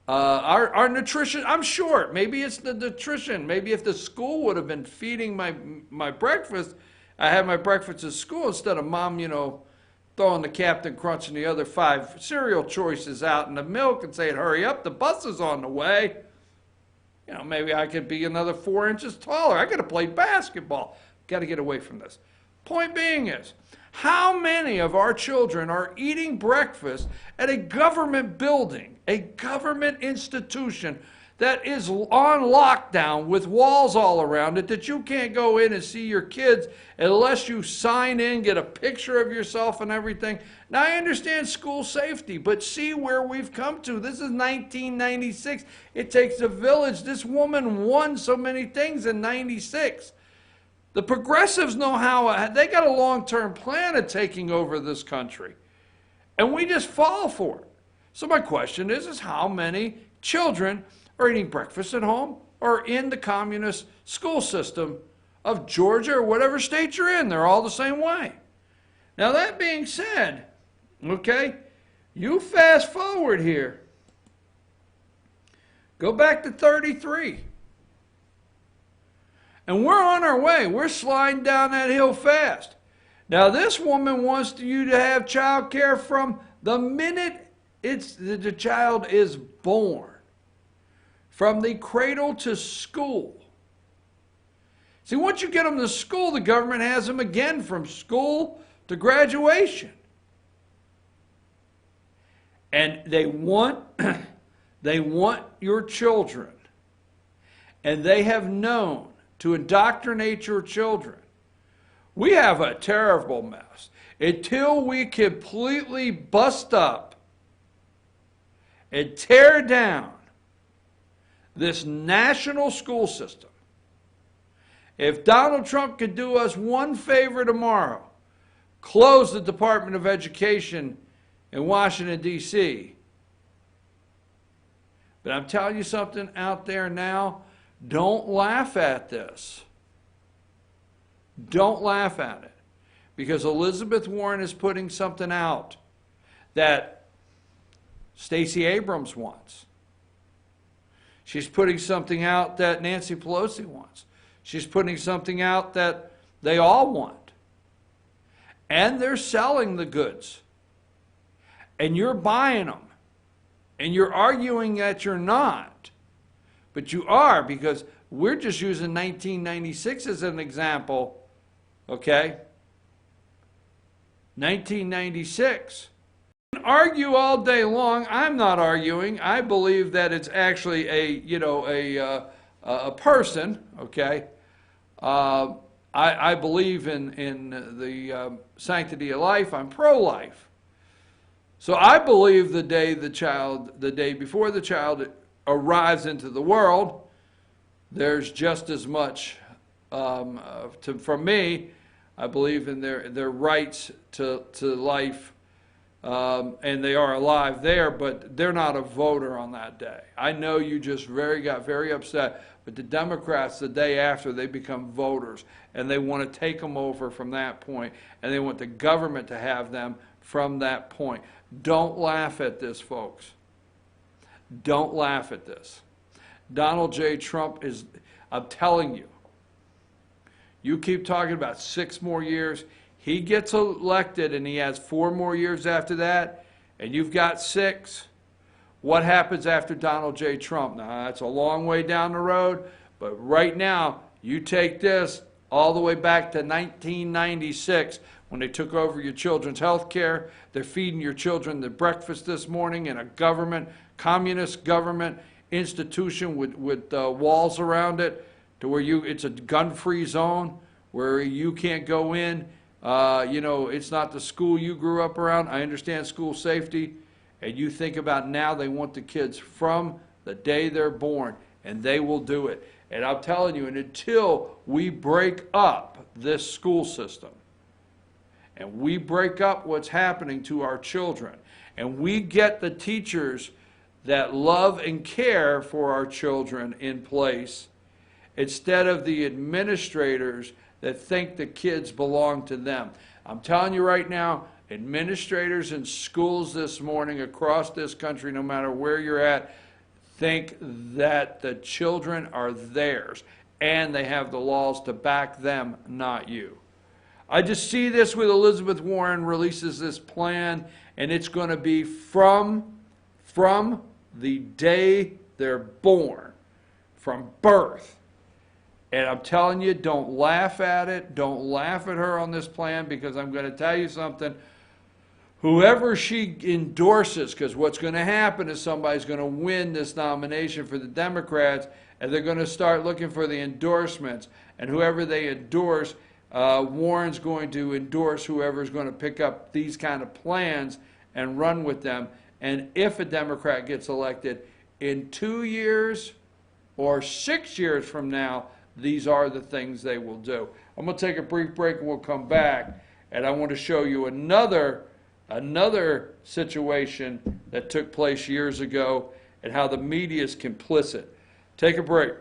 Our nutrition, I'm sure, maybe it's the nutrition. Maybe if the school would have been feeding my breakfast, I had my breakfast at school instead of mom, throwing the Captain Crunch and the other 5 cereal choices out in the milk and saying, hurry up, the bus is on the way. Maybe I could be another 4 inches taller. I could have played basketball. Got to get away from this. Point being is, how many of our children are eating breakfast at a government building, a government institution that is on lockdown with walls all around it that you can't go in and see your kids unless you sign in, get a picture of yourself and everything? Now, I understand school safety, but see where we've come to. This is 1996. It takes a village. This woman won so many things in 96. The progressives know how, they got a long-term plan of taking over this country. And we just fall for it. So my question is how many children are eating breakfast at home or in the communist school system of Georgia or whatever state you're in? They're all the same way. Now, that being said, okay, you fast forward here. Go back to 33. And we're on our way. We're sliding down that hill fast. Now, this woman wants you to have child care from the minute the child is born. From the cradle to school. See, once you get them to school, the government has them again from school to graduation. And they want your children. And they have known to indoctrinate your children. We have a terrible mess. Until we completely bust up and tear down this national school system. If Donald Trump could do us one favor tomorrow, close the Department of Education in Washington, D.C. But I'm telling you something out there now, don't laugh at this. Don't laugh at it. Because Elizabeth Warren is putting something out that Stacey Abrams wants. She's putting something out that Nancy Pelosi wants. She's putting something out that they all want. And they're selling the goods. And you're buying them. And you're arguing that you're not. But you are, because we're just using 1996 as an example. Okay? 1996. Argue all day long. I'm not arguing. I believe that it's actually a person. Okay, I believe in the sanctity of life. I'm pro-life. So I believe the day before the child arrives into the world, there's just as much. For me, I believe in their rights to life. And they are alive there, but they're not a voter on that day. I know you just got very upset, but the Democrats, the day after, they become voters, and they want to take them over from that point, and they want the government to have them from that point. Don't laugh at this, folks. Don't laugh at this. Donald J. Trump is, I'm telling you, you keep talking about 6 more years. He gets elected and he has 4 more years after that, and you've got 6. What happens after Donald J. Trump? Now, that's a long way down the road, but right now, you take this all the way back to 1996 when they took over your children's health care. They're feeding your children the breakfast this morning in a government, communist government institution with walls around it, to where it's a gun-free zone where you can't go in. It's not the school you grew up around. I understand school safety. And you think about now, they want the kids from the day they're born, and they will do it. And I'm telling you, and until we break up this school system, and we break up what's happening to our children, and we get the teachers that love and care for our children in place, instead of the administrators that think the kids belong to them. I'm telling you right now, administrators in schools this morning across this country, no matter where you're at, think that the children are theirs, and they have the laws to back them, not you. I just see this with Elizabeth Warren releases this plan, and it's going to be from the day they're born, from birth. And I'm telling you, don't laugh at it. Don't laugh at her on this plan, because I'm going to tell you something. Whoever she endorses, because what's going to happen is somebody's going to win this nomination for the Democrats, and they're going to start looking for the endorsements. And whoever they endorse, Warren's going to endorse whoever's going to pick up these kind of plans and run with them. And if a Democrat gets elected, in 2 years or 6 years from now, these are the things they will do. I'm going to take a brief break and we'll come back. And I want to show you another situation that took place years ago and how the media is complicit. Take a break.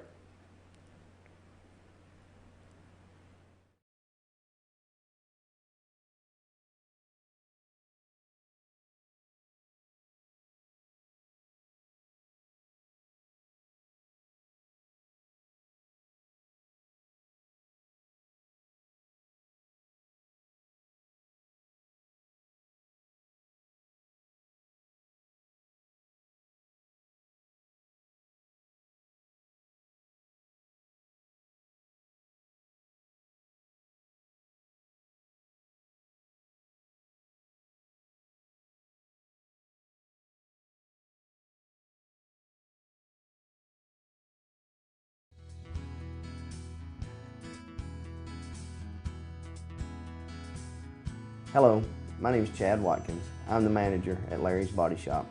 Hello, my name is Chad Watkins. I'm the manager at Larry's Body Shop.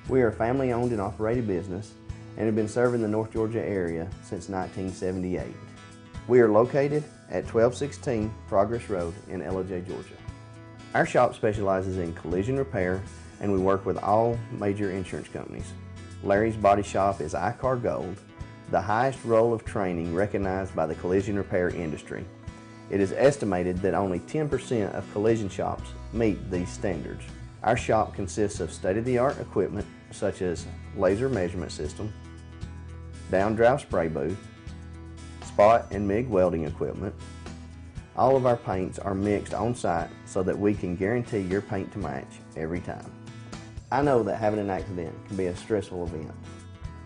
We are a family-owned and operated business and have been serving the North Georgia area since 1978. We are located at 1216 Progress Road in LJ, Georgia. Our shop specializes in collision repair, and we work with all major insurance companies. Larry's Body Shop is ICAR Gold, the highest role of training recognized by the collision repair industry. It is estimated that only 10% of collision shops meet these standards. Our shop consists of state-of-the-art equipment such as laser measurement system, down-drive spray booth, spot and MIG welding equipment. All of our paints are mixed on-site so that we can guarantee your paint to match every time. I know that having an accident can be a stressful event.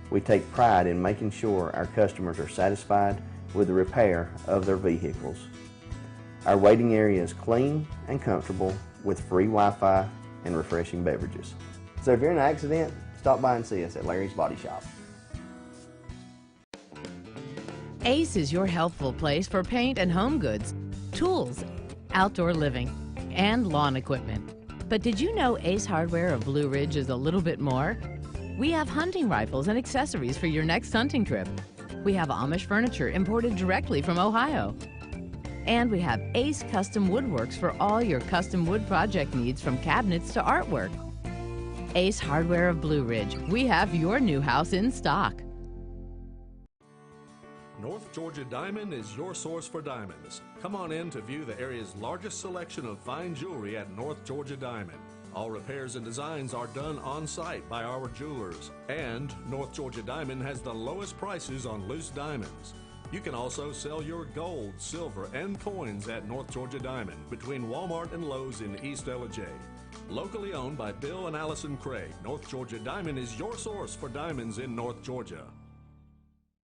We take pride in making sure our customers are satisfied with the repair of their vehicles. Our waiting area is clean and comfortable with free Wi-Fi and refreshing beverages. So if you're in an accident, stop by and see us at Larry's Body Shop. Ace is your healthful place for paint and home goods, tools, outdoor living, and lawn equipment. But did you know Ace Hardware of Blue Ridge is a little bit more? We have hunting rifles and accessories for your next hunting trip. We have Amish furniture imported directly from Ohio. And we have Ace Custom Woodworks for all your custom wood project needs, from cabinets to artwork. Ace Hardware of Blue Ridge, we have your new house in stock. North Georgia Diamond is your source for diamonds. Come on in to view the area's largest selection of fine jewelry at North Georgia Diamond. All repairs and designs are done on site by our jewelers. And North Georgia Diamond has the lowest prices on loose diamonds. You can also sell your gold, silver, and coins at North Georgia Diamond between Walmart and Lowe's in East LJ. Locally owned by Bill and Allison Craig, North Georgia Diamond is your source for diamonds in North Georgia.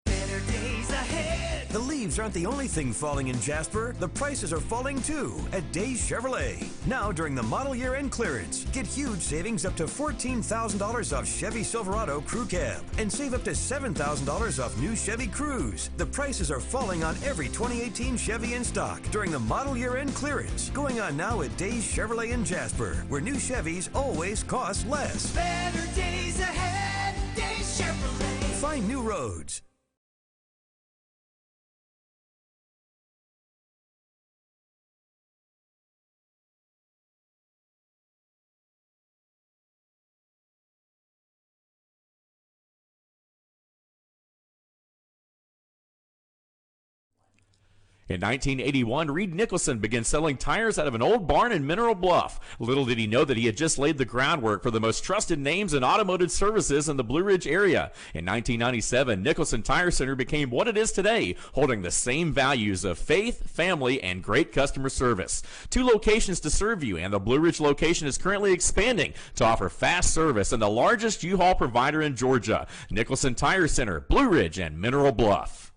Better days ahead. The leaves aren't the only thing falling in Jasper. The prices are falling too at Days Chevrolet. Now during the model year end clearance, get huge savings up to $14,000 off Chevy Silverado Crew Cab and save up to $7,000 off new Chevy Cruze. The prices are falling on every 2018 Chevy in stock during the model year end clearance. Going on now at Days Chevrolet in Jasper, where new Chevys always cost less. Better days ahead. Days Chevrolet. Find new roads. In 1981, Reed Nicholson began selling tires out of an old barn in Mineral Bluff. Little did he know that he had just laid the groundwork for the most trusted names in automotive services in the Blue Ridge area. In 1997, Nicholson Tire Center became what it is today, holding the same values of faith, family, and great customer service. 2 locations to serve you, and the Blue Ridge location is currently expanding to offer fast service and the largest U-Haul provider in Georgia. Nicholson Tire Center, Blue Ridge, and Mineral Bluff.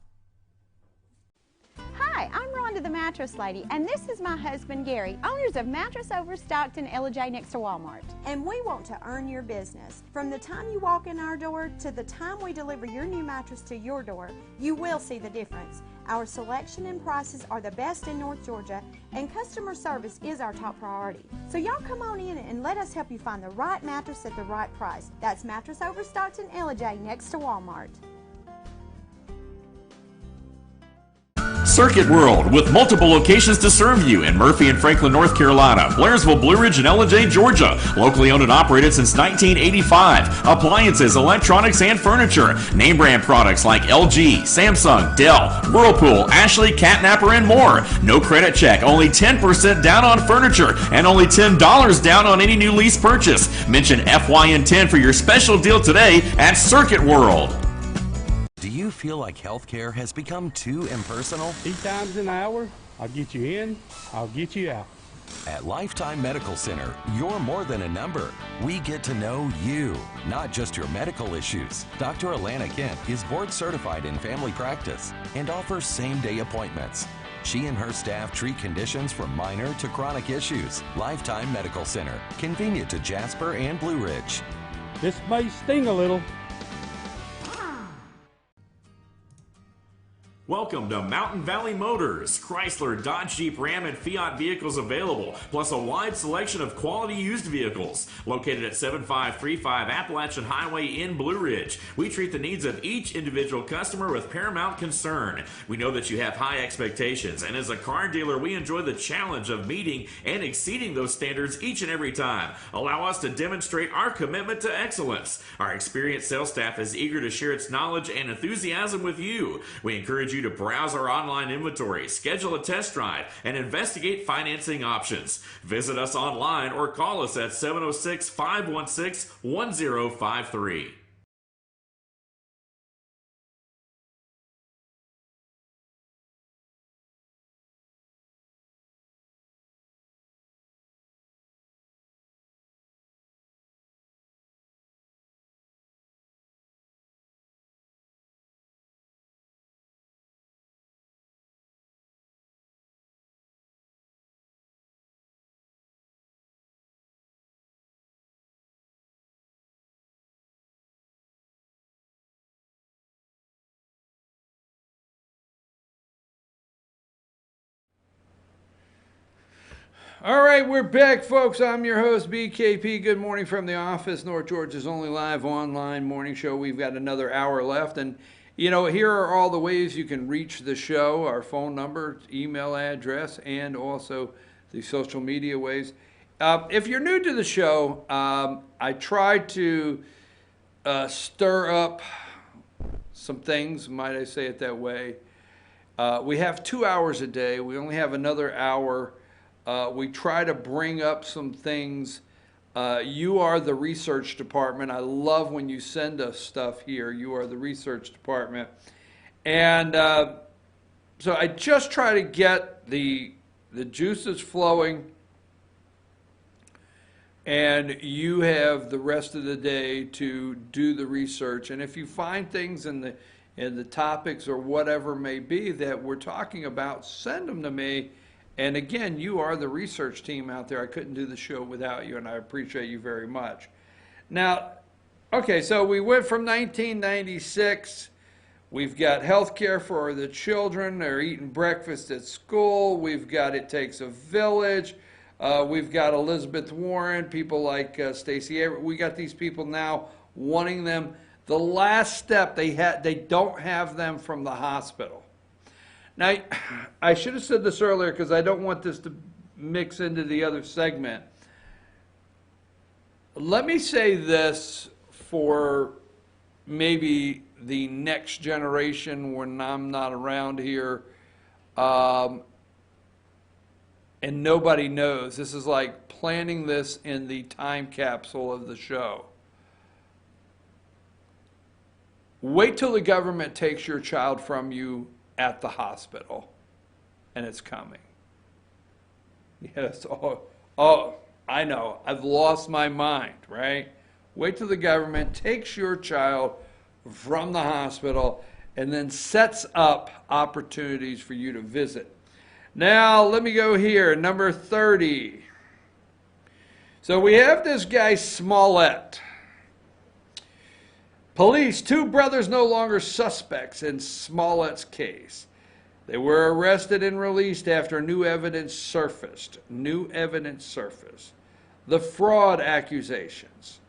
Hi, I'm Rhonda the Mattress Lady, and this is my husband Gary, owners of Mattress Overstocked in LJ next to Walmart. And we want to earn your business. From the time you walk in our door to the time we deliver your new mattress to your door, you will see the difference. Our selection and prices are the best in North Georgia, and customer service is our top priority. So y'all come on in and let us help you find the right mattress at the right price. That's Mattress Overstocked in LJ next to Walmart. Circuit World, with multiple locations to serve you in Murphy and Franklin, North Carolina, Blairsville, Blue Ridge, and Ellijay, Georgia. Locally owned and operated since 1985. Appliances, electronics, and furniture. Name brand products like LG, Samsung, Dell, Whirlpool, Ashley, Catnapper, and more. No credit check, only 10% down on furniture, and only $10 down on any new lease purchase. Mention FYN10 for your special deal today at Circuit World. Do you feel like healthcare has become too impersonal? 3 times an hour, I'll get you in, I'll get you out. At Lifetime Medical Center, you're more than a number. We get to know you, not just your medical issues. Dr. Alana Kent is board certified in family practice and offers same-day appointments. She and her staff treat conditions from minor to chronic issues. Lifetime Medical Center, convenient to Jasper and Blue Ridge. This may sting a little. Welcome to Mountain Valley Motors. Chrysler, Dodge, Jeep, Ram, and Fiat vehicles available, plus a wide selection of quality used vehicles. Located at 7535 Appalachian Highway in Blue Ridge, we treat the needs of each individual customer with paramount concern. We know that you have high expectations, and as a car dealer, we enjoy the challenge of meeting and exceeding those standards each and every time. Allow us to demonstrate our commitment to excellence. Our experienced sales staff is eager to share its knowledge and enthusiasm with you. We encourage you to browse our online inventory, schedule a test drive, and investigate financing options. Visit us online or call us at 706-516-1053. All right, we're back, folks. I'm your host, BKP. Good morning from the office, North Georgia's only live online morning show. We've got another hour left, and you know, here are all the ways you can reach the show: our phone number, email address, and also the social media ways. If you're new to the show, I try to stir up some things, might I say it that way. We have 2 hours a day. We only have another hour. We try to bring up some things. You are the research department. I love when you send us stuff here. You are the research department. And so I just try to get the juices flowing, and you have the rest of the day to do the research. And if you find things in and the topics or whatever may be that we're talking about, send them to me. And again, you are the research team out there. I couldn't do the show without you, and I appreciate you very much. Now, okay, so we went from 1996. We've got health care for the children. They're eating breakfast at school. We've got It Takes a Village. We've got Elizabeth Warren, people like Stacey Abrams. We got these people now wanting them. The last step, they don't have them from the hospital. Now, I should have said this earlier because I don't want this to mix into the other segment. Let me say this for maybe the next generation when I'm not around here, and nobody knows. This is like planning this in the time capsule of the show. Wait till the government takes your child from you at the hospital, and it's coming. Yes, oh, I know, I've lost my mind, right? Wait till the government takes your child from the hospital and then sets up opportunities for you to visit. Now, let me go here, number 30. So we have this guy Smollett. Police, 2 brothers no longer suspects in Smollett's case. They were arrested and released after new evidence surfaced. New evidence surfaced. The fraud accusations.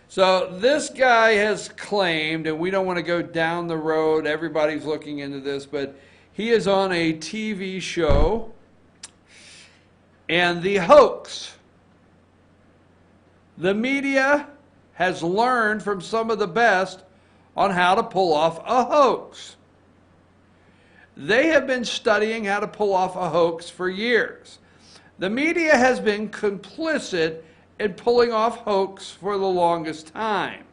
So this guy has claimed, and we don't want to go down the road, everybody's looking into this, but he is on a TV show, and the hoax. The media has learned from some of the best on how to pull off a hoax. They have been studying how to pull off a hoax for years. The media has been complicit in pulling off hoax for the longest time.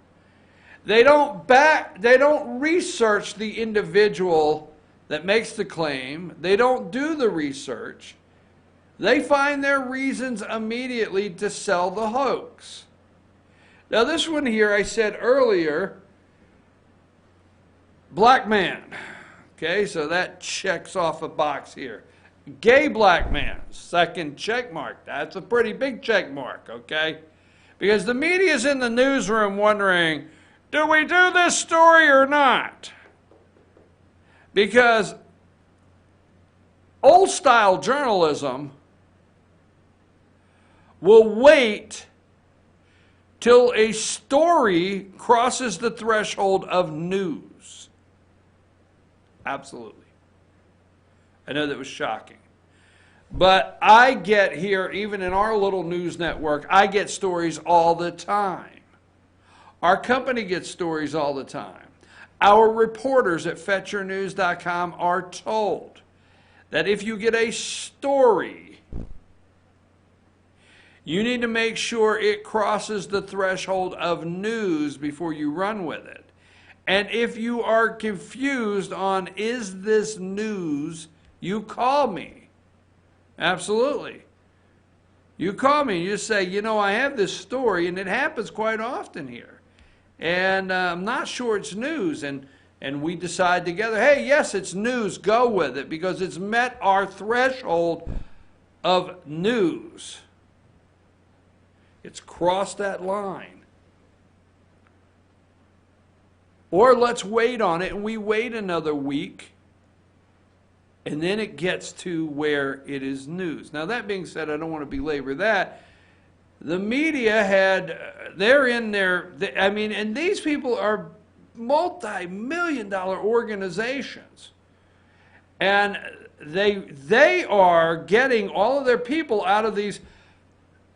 They don't research the individual that makes the claim. They don't do the research. They find their reasons immediately to sell the hoax. Now this one here, I said earlier, black man. Okay, so that checks off a box here. Gay black man, second check mark. That's a pretty big check mark, okay? Because the media's in the newsroom wondering, do we do this story or not? Because old style journalism will wait till a story crosses the threshold of news. Absolutely. I know that was shocking. But I get here, even in our little news network, I get stories all the time. Our company gets stories all the time. Our reporters at FetchYourNews.com are told that if you get a story, you need to make sure it crosses the threshold of news before you run with it. And if you are confused on, is this news, you call me. Absolutely. You call me and you say, you know, I have this story, and it happens quite often here. And I'm not sure it's news. And we decide together, hey, yes, it's news, go with it, because it's met our threshold of news. It's crossed that line. Or let's wait on it, and we wait another week, and then it gets to where it is news. Now, that being said, I don't want to belabor that. The media they're in there, I mean, and these people are multi-million-dollar organizations. And they are getting all of their people out of these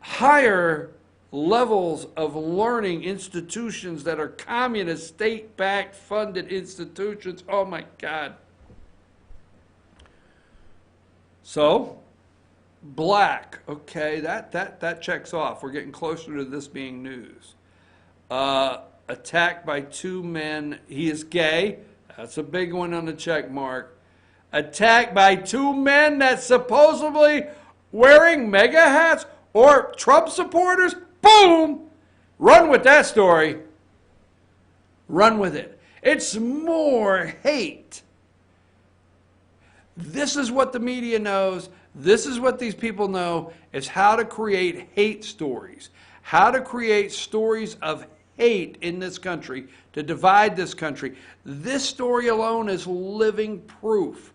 higher levels of learning institutions that are communist, state-backed, funded institutions. Oh my God. So, black, okay, that checks off. We're getting closer to this being news. Attacked by 2 men. He is gay. That's a big one on the check mark. Attacked by 2 men that's supposedly wearing mega hats or Trump supporters. Boom! Run with that story. Run with it. It's more hate. This is what the media knows. This is what these people know, is how to create hate stories, how to create stories of hate in this country, to divide this country. This story alone is living proof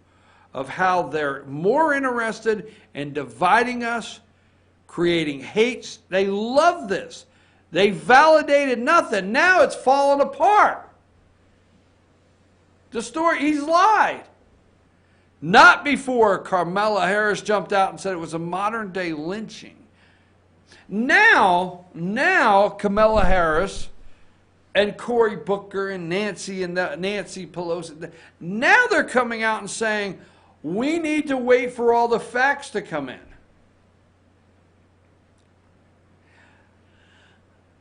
of how they're more interested in dividing us, creating hates. They love this. They validated nothing. Now it's falling apart. The story, he's lied. Not before Kamala Harris jumped out and said it was a modern day lynching. Now Kamala Harris and Cory Booker and Nancy Pelosi, now they're coming out and saying, we need to wait for all the facts to come in.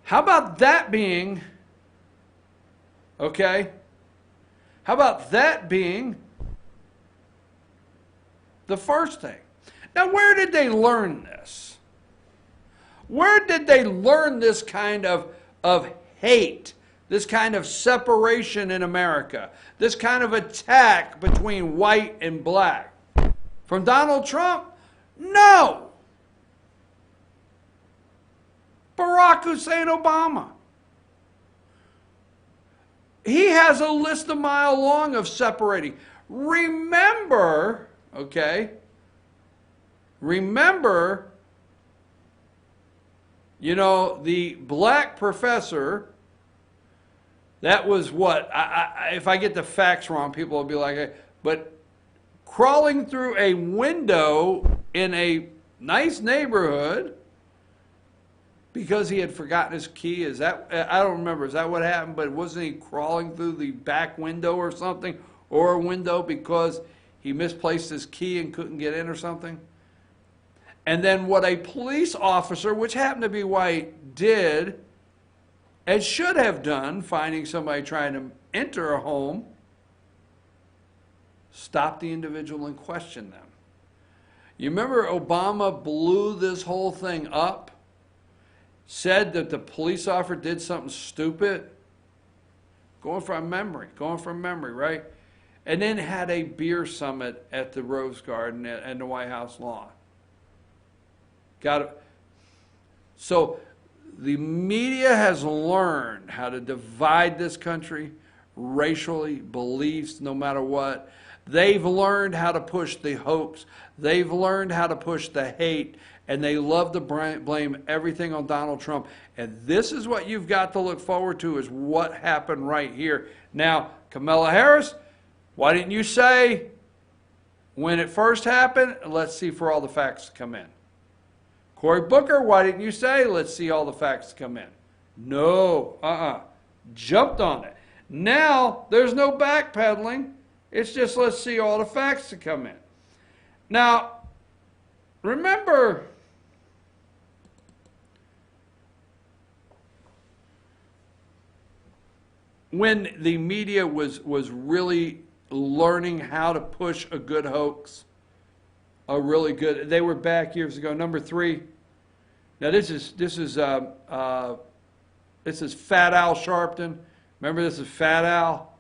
How about that being, okay? How about that being the first thing? Now, where did they learn this? Where did they learn this kind of hate, this kind of separation in America, this kind of attack between white and black? From Donald Trump? No. Barack Hussein Obama. He has a list a mile long of separating. Remember, okay? Remember, you know, the black professor, that was what? If I get the facts wrong, people will be like, but crawling through a window in a nice neighborhood because he had forgotten his key. Is that, I don't remember, is that what happened? But wasn't he crawling through the back window or something, or a window because he misplaced his key and couldn't get in or something? And then what a police officer, which happened to be white, did and should have done, finding somebody trying to enter a home, stop the individual and question them. You remember Obama blew this whole thing up? Said that the police officer did something stupid? Going from memory, right? And then had a beer summit at the Rose Garden and the White House lawn. Got it. So the media has learned how to divide this country racially, beliefs, no matter what. They've learned how to push the hoax. They've learned how to push the hate. And they love to blame everything on Donald Trump. And this is what you've got to look forward to, is what happened right here. Now, Kamala Harris, why didn't you say when it first happened, let's see for all the facts to come in? Cory Booker, why didn't you say, let's see all the facts to come in? No, jumped on it. Now, there's no backpedaling. It's just, let's see all the facts to come in. Now, remember, when the media was really learning how to push a good hoax, a really good, they were back years ago. Number 3. Now this is Fat Al Sharpton. Remember, this is Fat Al.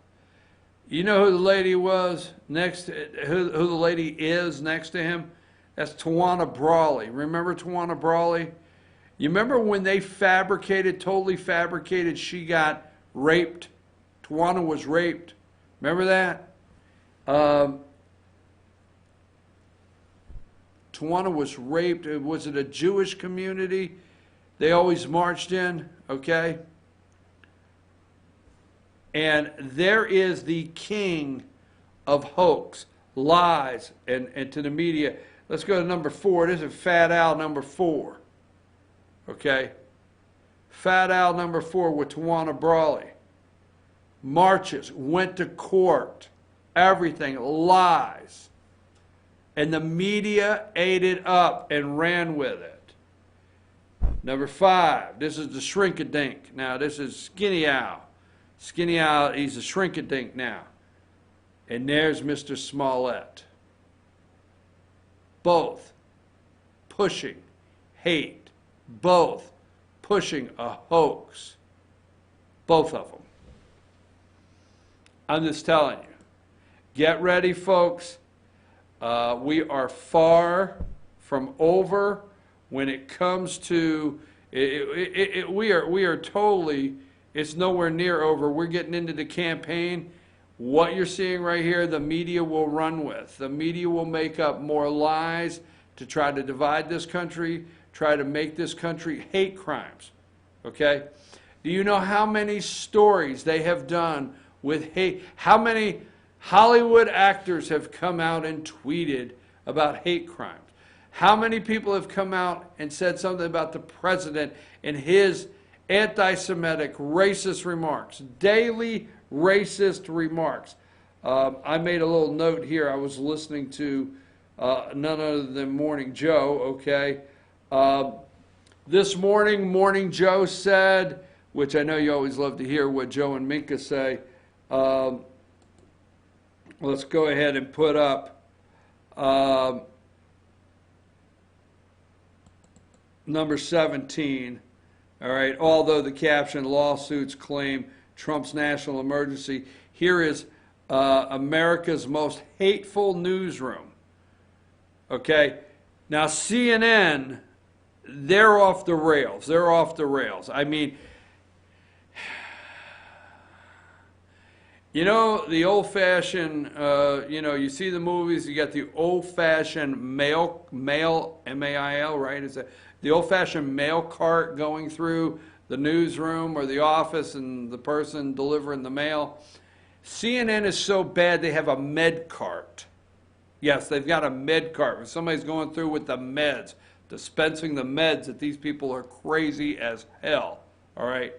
You know who the lady was next? Who the lady is next to him? That's Tawana Brawley. Remember Tawana Brawley? You remember when they totally fabricated, she got raped? Tawana was raped. Remember that? Tawana was raped. Was it a Jewish community they always marched in? Okay. And there is the king of hoax, lies, and to the media. Let's go to number 4. This is Fat Al number 4. Okay. Fat Al number 4 with Tawana Brawley. Marches, went to court, everything, lies. And the media ate it up and ran with it. Number 5, this is the Shrink-a-Dink. Now, this is Skinny Al. Skinny Al, he's a Shrink-a-Dink now. And there's Mr. Smollett. Both pushing hate. Both pushing a hoax. Both of them. I'm just telling you. Get ready, folks. We are far from over when it comes to we are totally, it's nowhere near over. We're getting into the campaign. What you're seeing right here, the media will run with. The media will make up more lies to try to divide this country, try to make this country hate crimes. Okay? Do you know how many stories they have done with hate? How many Hollywood actors have come out and tweeted about hate crimes? How many people have come out and said something about the president and his anti-Semitic, racist remarks, daily racist remarks? I made a little note here. I was listening to none other than Morning Joe, okay? This morning, Morning Joe said, which I know you always love to hear what Joe and Minka say. Let's go ahead and put up number 17. All right, although the caption lawsuits claim Trump's national emergency, here is America's most hateful newsroom. Okay, now CNN, they're off the rails. They're off the rails. I mean, you know, the old-fashioned, you see the movies, you got the old-fashioned mail, M-A-I-L, right? It's the old-fashioned mail cart going through the newsroom or the office and the person delivering the mail. CNN is so bad they have a med cart. Yes, they've got a med cart. When somebody's going through with the meds, dispensing the meds, that these people are crazy as hell, all right?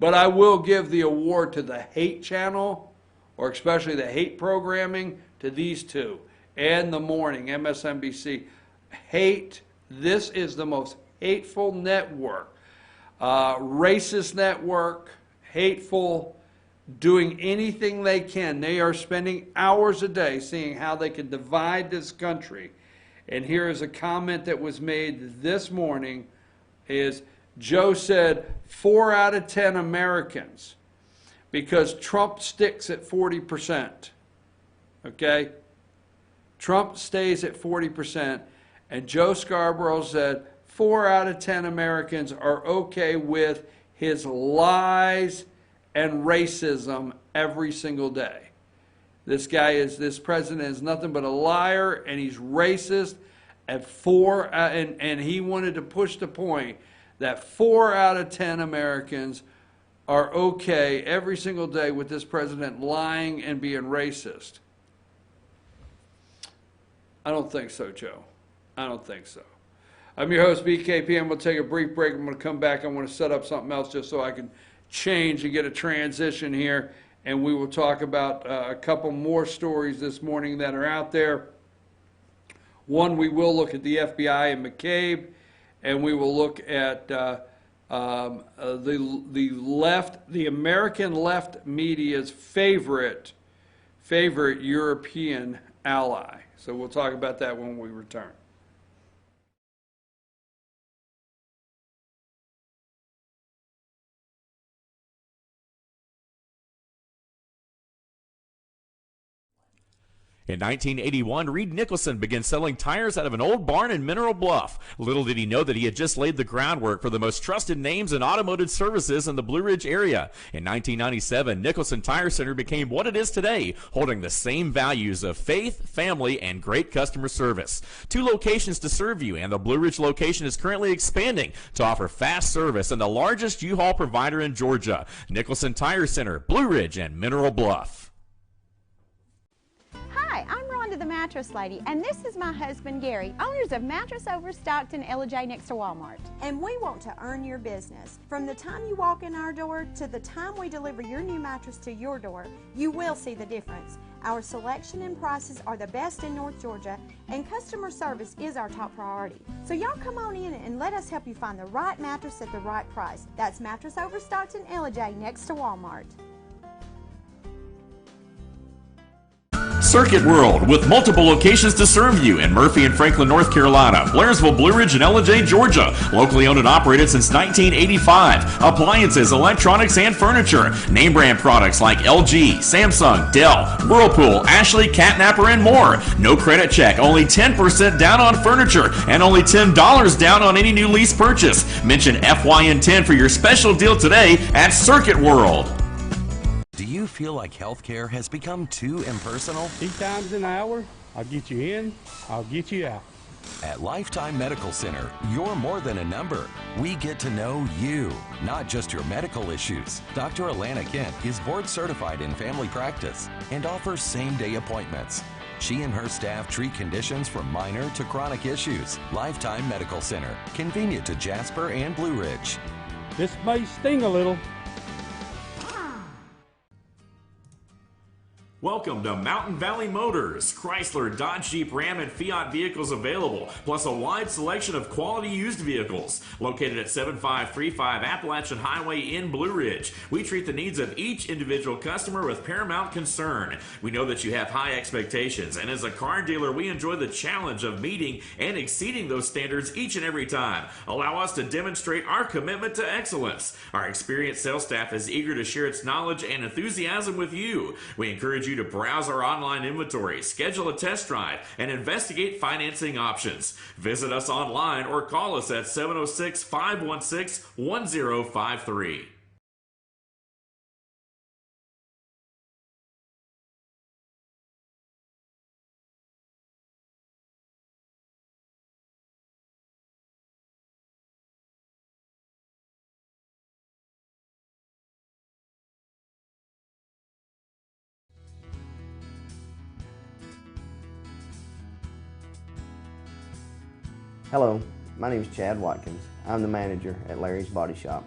But I will give the award to the hate channel, or especially the hate programming, to these two. And the morning, MSNBC. Hate, this is the most hateful network. Racist network, hateful, doing anything they can. They are spending hours a day seeing how they can divide this country. And here is a comment that was made this morning is, Joe said 4 out of 10 Americans, because Trump sticks at 40%. Okay? Trump stays at 40%. And Joe Scarborough said 4 out of 10 Americans are okay with his lies and racism every single day. This president is nothing but a liar, and he's racist. And he wanted to push the point that 4 out of 10 Americans are okay every single day with this president lying and being racist. I don't think so, Joe. I don't think so. I'm your host, BKP. I'm going to take a brief break. I'm going to come back. I want to set up something else just so I can change and get a transition here. And we will talk about a couple more stories this morning that are out there. One, we will look at the FBI and McCabe, and we will look at the left, the American left media's favorite European ally. So we'll talk about that when we return. In 1981, Reed Nicholson began selling tires out of an old barn in Mineral Bluff. Little did he know that he had just laid the groundwork for the most trusted names in automotive services in the Blue Ridge area. In 1997, Nicholson Tire Center became what it is today, holding the same values of faith, family, and great customer service. 2 locations to serve you, and the Blue Ridge location is currently expanding to offer fast service and the largest U-Haul provider in Georgia. Nicholson Tire Center, Blue Ridge, and Mineral Bluff. Hi, I'm Rhonda the Mattress Lady, and this is my husband Gary, owners of Mattress Overstocked in Elijah next to Walmart. And we want to earn your business. From the time you walk in our door to the time we deliver your new mattress to your door, you will see the difference. Our selection and prices are the best in North Georgia, and customer service is our top priority. So y'all come on in and let us help you find the right mattress at the right price. That's Mattress Overstocked in Elijah next to Walmart. Circuit World, with multiple locations to serve you in Murphy and Franklin, North Carolina, Blairsville, Blue Ridge, and Ellijay, Georgia. Locally owned and operated since 1985. Appliances, electronics, and furniture. Name brand products like LG, Samsung, Dell, Whirlpool, Ashley, Catnapper, and more. No credit check, only 10% down on furniture, and only $10 down on any new lease purchase. Mention FYN10 for your special deal today at Circuit World. Do you feel like healthcare has become too impersonal? 3 times an hour, I'll get you in, I'll get you out. At Lifetime Medical Center, you're more than a number. We get to know you, not just your medical issues. Dr. Alana Kent is board certified in family practice and offers same-day appointments. She and her staff treat conditions from minor to chronic issues. Lifetime Medical Center, convenient to Jasper and Blue Ridge. This may sting a little. Welcome to Mountain Valley Motors. Chrysler, Dodge, Jeep, Ram, and Fiat vehicles available, plus a wide selection of quality used vehicles. Located at 7535 Appalachian Highway in Blue Ridge, we treat the needs of each individual customer with paramount concern. We know that you have high expectations, and as a car dealer, we enjoy the challenge of meeting and exceeding those standards each and every time. Allow us to demonstrate our commitment to excellence. Our experienced sales staff is eager to share its knowledge and enthusiasm with you. We encourage you to browse our online inventory, schedule a test drive, and investigate financing options. Visit us online or call us at 706-516-1053. Hello, my name is Chad Watkins. I'm the manager at Larry's Body Shop.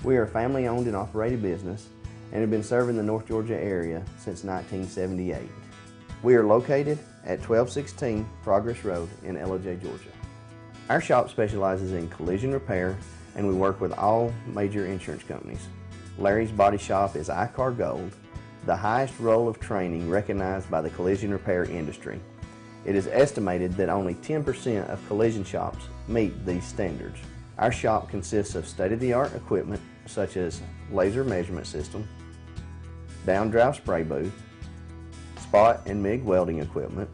We are a family owned and operated business and have been serving the North Georgia area since 1978. We are located at 1216 Progress Road in Ellijay, Georgia. Our shop specializes in collision repair and we work with all major insurance companies. Larry's Body Shop is ICAR Gold, the highest role of training recognized by the collision repair industry. It is estimated that only 10% of collision shops meet these standards. Our shop consists of state-of-the-art equipment such as laser measurement system, down-drive spray booth, spot and MIG welding equipment.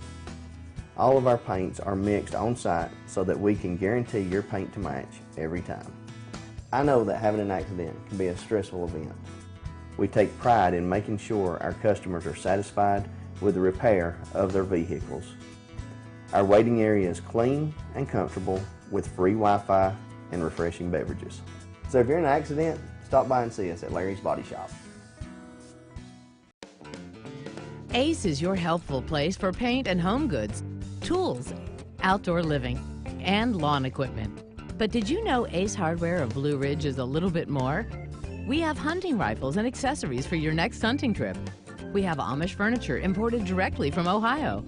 All of our paints are mixed on-site so that we can guarantee your paint to match every time. I know that having an accident can be a stressful event. We take pride in making sure our customers are satisfied with the repair of their vehicles. Our waiting area is clean and comfortable with free Wi-Fi and refreshing beverages. So if you're in an accident, stop by and see us at Larry's Body Shop. Ace is your healthful place for paint and home goods, tools, outdoor living, and lawn equipment. But did you know Ace Hardware of Blue Ridge is a little bit more? We have hunting rifles and accessories for your next hunting trip. We have Amish furniture imported directly from Ohio.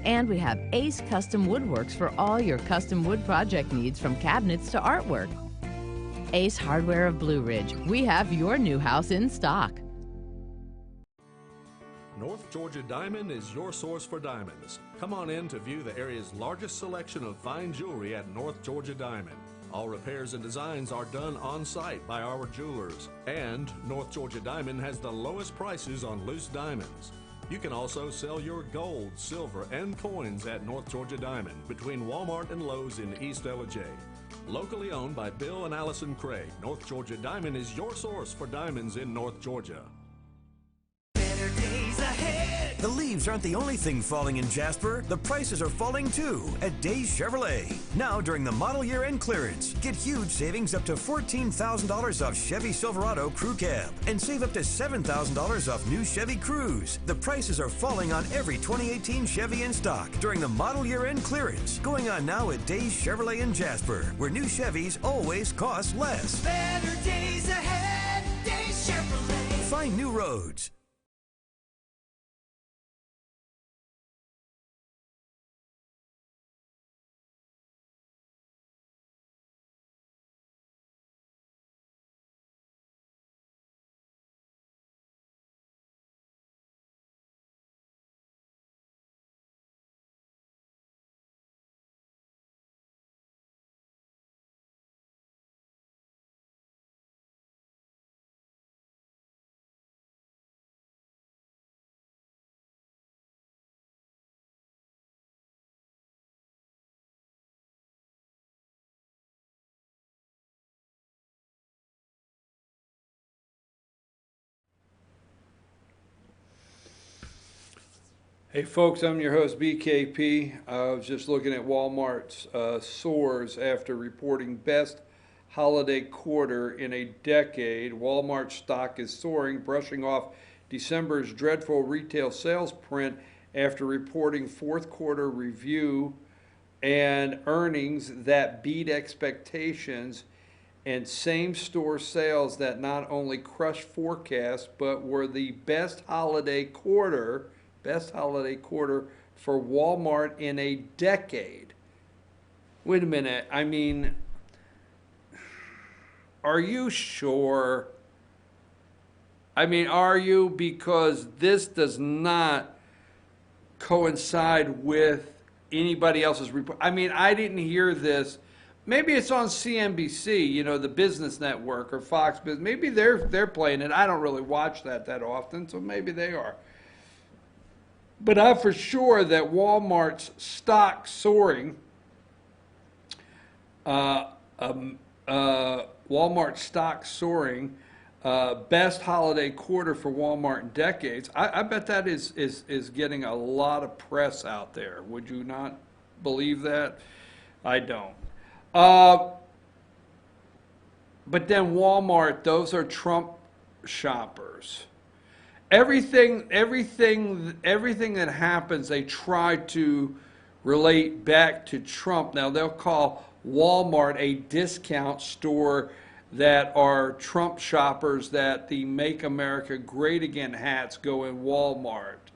And we have Ace Custom Woodworks for all your custom wood project needs, from cabinets to artwork. Ace Hardware of Blue Ridge, we have your new house in stock. North Georgia Diamond is your source for diamonds. Come on in to view the area's largest selection of fine jewelry at North Georgia Diamond. All repairs and designs are done on site by our jewelers. And North Georgia Diamond has the lowest prices on loose diamonds. You can also sell your gold, silver, and coins at North Georgia Diamond between Walmart and Lowe's in East Ellijay. Locally owned by Bill and Allison Craig, North Georgia Diamond is your source for diamonds in North Georgia. Better days ahead. The leaves aren't the only thing falling in Jasper. The prices are falling too at Days Chevrolet. Now during the model year end clearance, get huge savings up to $14,000 off Chevy Silverado Crew Cab and save up to $7,000 off new Chevy Cruze. The prices are falling on every 2018 Chevy in stock during the model year end clearance. Going on now at Days Chevrolet in Jasper, where new Chevys always cost less. Better days ahead. Days Chevrolet. Find new roads. Hey folks, I'm your host BKP. I was just looking at Walmart's soars after reporting best holiday quarter in a decade. Walmart stock is soaring, brushing off December's dreadful retail sales print after reporting fourth quarter review and earnings that beat expectations and same-store sales that not only crushed forecasts but were the best holiday quarter for Walmart in a decade. Wait a minute. I mean, are you sure? I mean, are you? Because this does not coincide with anybody else's report. I mean, I didn't hear this. Maybe it's on CNBC, you know, the business network, or Fox Business. Maybe they're playing it. I don't really watch that often, so maybe they are. But I'm for sure that Walmart's stock soaring, Walmart stock soaring, best holiday quarter for Walmart in decades. I bet that is getting a lot of press out there. Would you not believe that? I don't. But then Walmart, those are Trump shoppers. Everything that happens, they try to relate back to Trump. Now, they'll call Walmart a discount store that are Trump shoppers, that the Make America Great Again hats go in Walmart,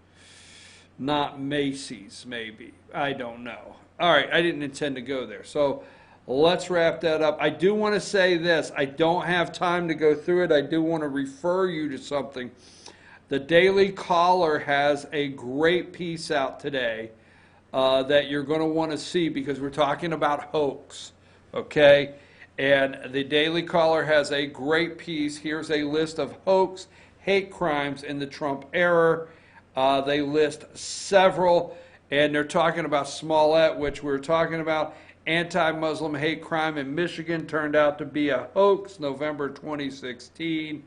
not Macy's, maybe. I don't know. All right, I didn't intend to go there. So let's wrap that up. I do want to say this. I don't have time to go through it. I do want to refer you to something. The Daily Caller has a great piece out today that you're going to want to see, because we're talking about hoax, okay? And the Daily Caller has a great piece. Here's a list of hoax, hate crimes in the Trump era. They list several, and they're talking about Smollett, which we're talking about. Anti-Muslim hate crime in Michigan turned out to be a hoax, November 2016.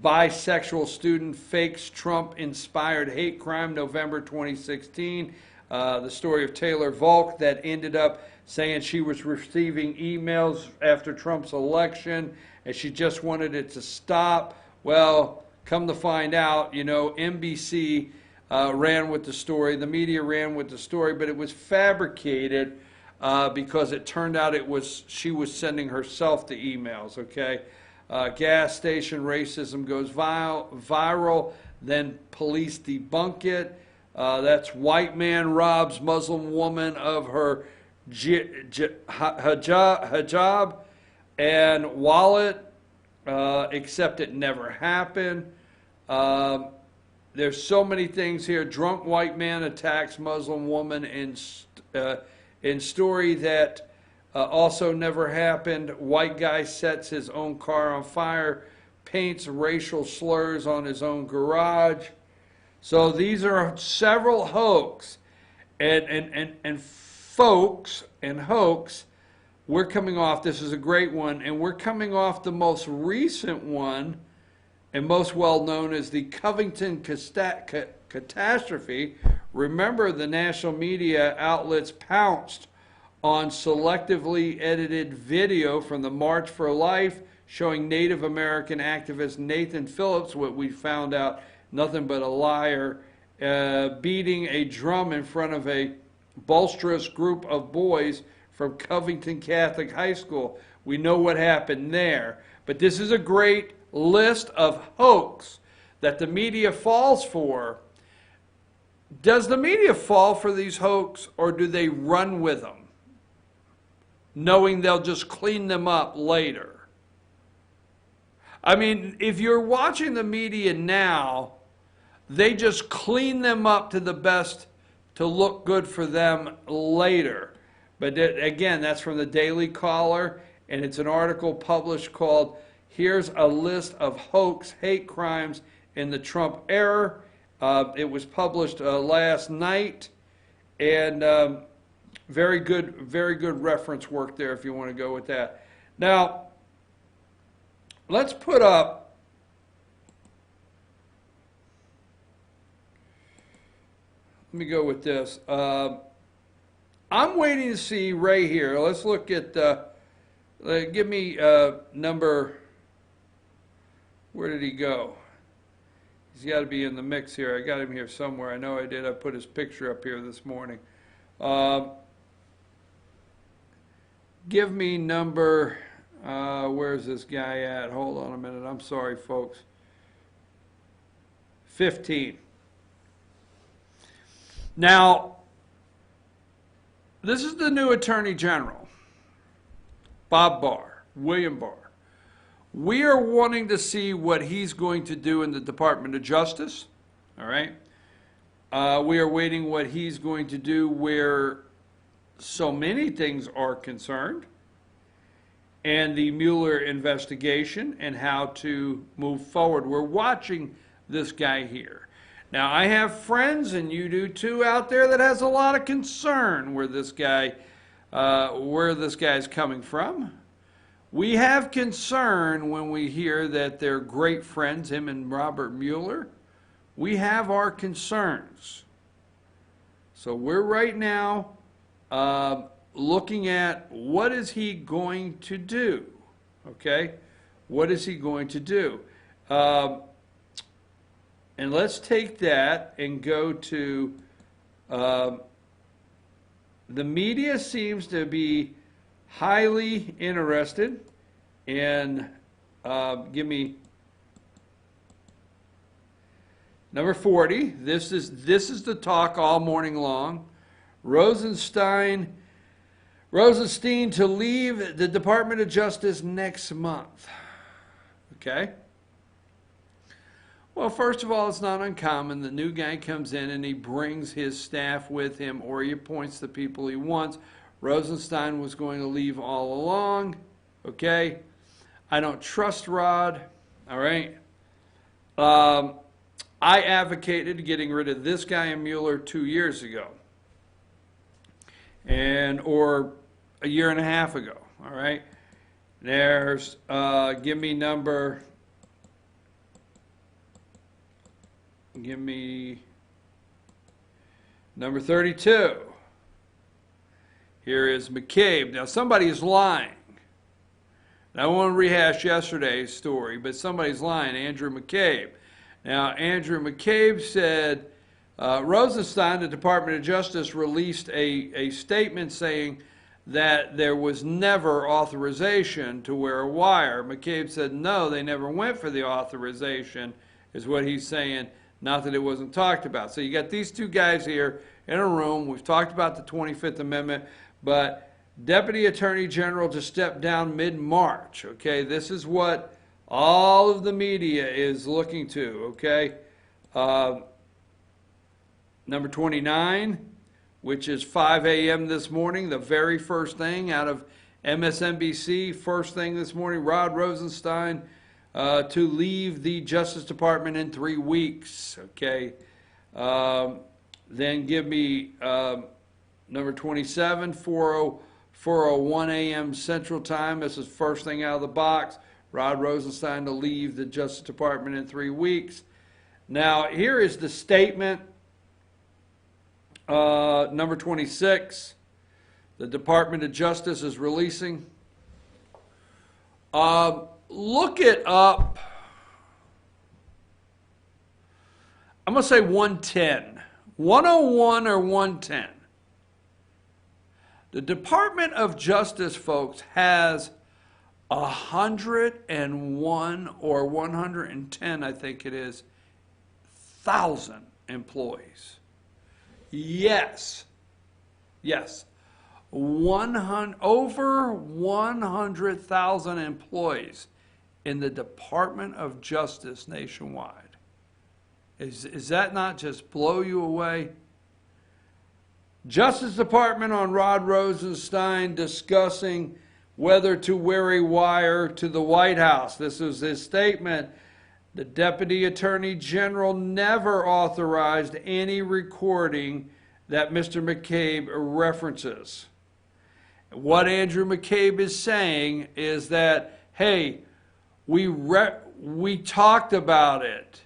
Bisexual student fakes Trump-inspired hate crime, November 2016. The story of Taylor Volk that ended up saying she was receiving emails after Trump's election and she just wanted it to stop. Well, come to find out, you know, NBC ran with the story, the media ran with the story, but it was fabricated because it turned out she was sending herself the emails, okay? Gas station racism goes viral, then police debunk it. That's white man robs Muslim woman of her hijab and wallet, except it never happened. There's so many things here. Drunk white man attacks Muslim woman in story that also never happened. White guy sets his own car on fire, paints racial slurs on his own garage. So these are several hoax. And folks and hoax, we're coming off, this is a great one, and we're coming off the most recent one and most well known as the Covington catastrophe. Remember, the national media outlets pounced on selectively edited video from the March for Life showing Native American activist Nathan Phillips, what we found out, nothing but a liar, beating a drum in front of a boisterous group of boys from Covington Catholic High School. We know what happened there. But this is a great list of hoax that the media falls for. Does the media fall for these hoax, or do they run with them, knowing they'll just clean them up later? I mean, if you're watching the media now, they just clean them up to the best to look good for them later. But again, that's from the Daily Caller, and it's an article published called "Here's a List of Hoax Hate Crimes in the Trump Era." It was published last night, and very good reference work there if you want to go with that. Now, let's put up let me go with this. I'm waiting to see right here. Let's look at, give me number, where did he go? He's got to be in the mix here. I got him here somewhere. I know I did. I put his picture up here this morning. Give me number, where's this guy at? Hold on a minute. I'm sorry, folks. 15. Now, this is the new Attorney General, Bob Barr, William Barr. We are wanting to see what he's going to do in the Department of Justice, all right? We are waiting what he's going to do where so many things are concerned, and the Mueller investigation and how to move forward. We're watching this guy here. Now, I have friends, and you do too, out there that has a lot of concern where this guy's coming from. We have concern when we hear that they're great friends, him and Robert Mueller. We have our concerns. So we're right now looking at what is he going to do, okay? What is he going to do? And let's take that and go to, the media seems to be highly interested in, give me number 40. This is the talk all morning long. Rosenstein to leave the Department of Justice next month. Okay? Well, first of all, it's not uncommon. The new guy comes in and he brings his staff with him, or he appoints the people he wants. Rosenstein was going to leave all along. Okay? I don't trust Rod. All right? I advocated getting rid of this guy and Mueller 2 years ago. Or a year and a half ago. All right? There's, give me number 32. Here is McCabe. Now, somebody is lying. Now, I won't rehash yesterday's story, but somebody's lying, Andrew McCabe. Now, Andrew McCabe said, Rosenstein, the Department of Justice, released a statement saying that there was never authorization to wear a wire. McCabe said, no, they never went for the authorization, is what he's saying, not that it wasn't talked about. So you got these two guys here in a room. We've talked about the 25th Amendment, but Deputy Attorney General to step down mid-March, okay? This is what all of the media is looking to, okay? Number 29, which is 5 a.m. this morning, the very first thing out of MSNBC, first thing this morning, Rod Rosenstein to leave the Justice Department in 3 weeks, okay? Then give me number 27, 4:01 a.m. Central Time. This is first thing out of the box. Rod Rosenstein to leave the Justice Department in 3 weeks. Now, here is the statement. Number 26, the Department of Justice is releasing. Look it up. I'm going to say 110. 101 or 110. The Department of Justice, folks, has 101 or 110, I think it is, 1,000 employees. Yes. Yes. Over 100,000 employees in the Department of Justice nationwide. Is that not just blow you away? Justice Department on Rod Rosenstein discussing whether to wear a wire to the White House. This was his statement. The Deputy Attorney General never authorized any recording that Mr. McCabe references. What Andrew McCabe is saying is that, hey, we talked about it.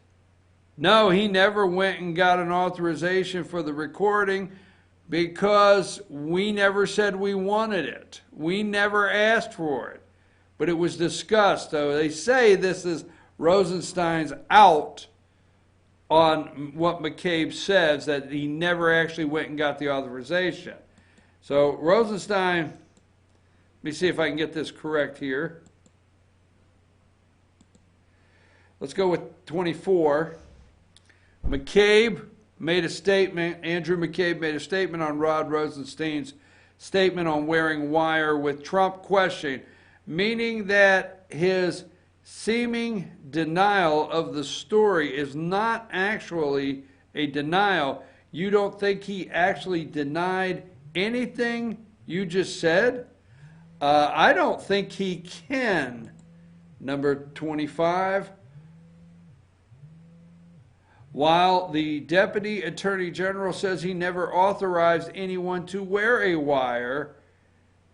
No, he never went and got an authorization for the recording because we never said we wanted it. We never asked for it. But it was discussed. So they say this is Rosenstein's out on what McCabe says, that he never actually went and got the authorization. So Rosenstein, let me see if I can get this correct here. Let's go with 24. McCabe made a statement, Andrew McCabe made a statement on Rod Rosenstein's statement on wearing wire with Trump questioning, meaning that his seeming denial of the story is not actually a denial. You don't think he actually denied anything you just said? I don't think he can. Number 25. While the Deputy Attorney General says he never authorized anyone to wear a wire,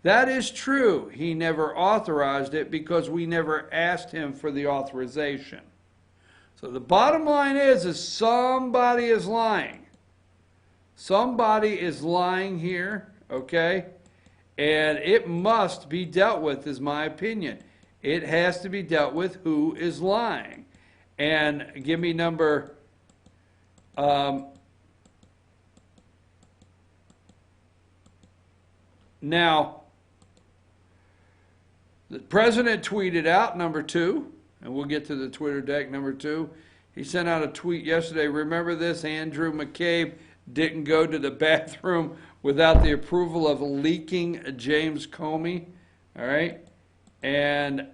that is true. He never authorized it because we never asked him for the authorization. So the bottom line is somebody is lying. Somebody is lying here, okay? And it must be dealt with, is my opinion. It has to be dealt with who is lying. And give me number... now, the president tweeted out, number 2, and we'll get to the Twitter deck, number 2. He sent out a tweet yesterday. Remember this, Andrew McCabe didn't go to the bathroom without the approval of leaking James Comey. All right? And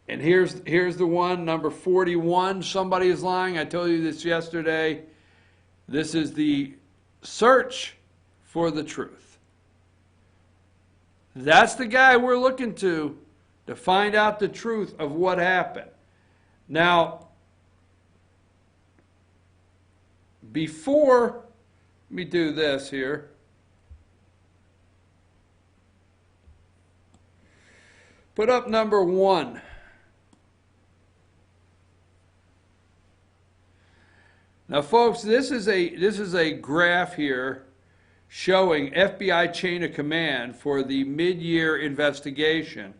here's the one, number 41. Somebody is lying. I told you this yesterday. This is the search for the truth. That's the guy we're looking to find out the truth of what happened. Now, before, let me do this here. Put up number 1. Now, folks, this is a graph here showing FBI chain of command for the mid-year investigation.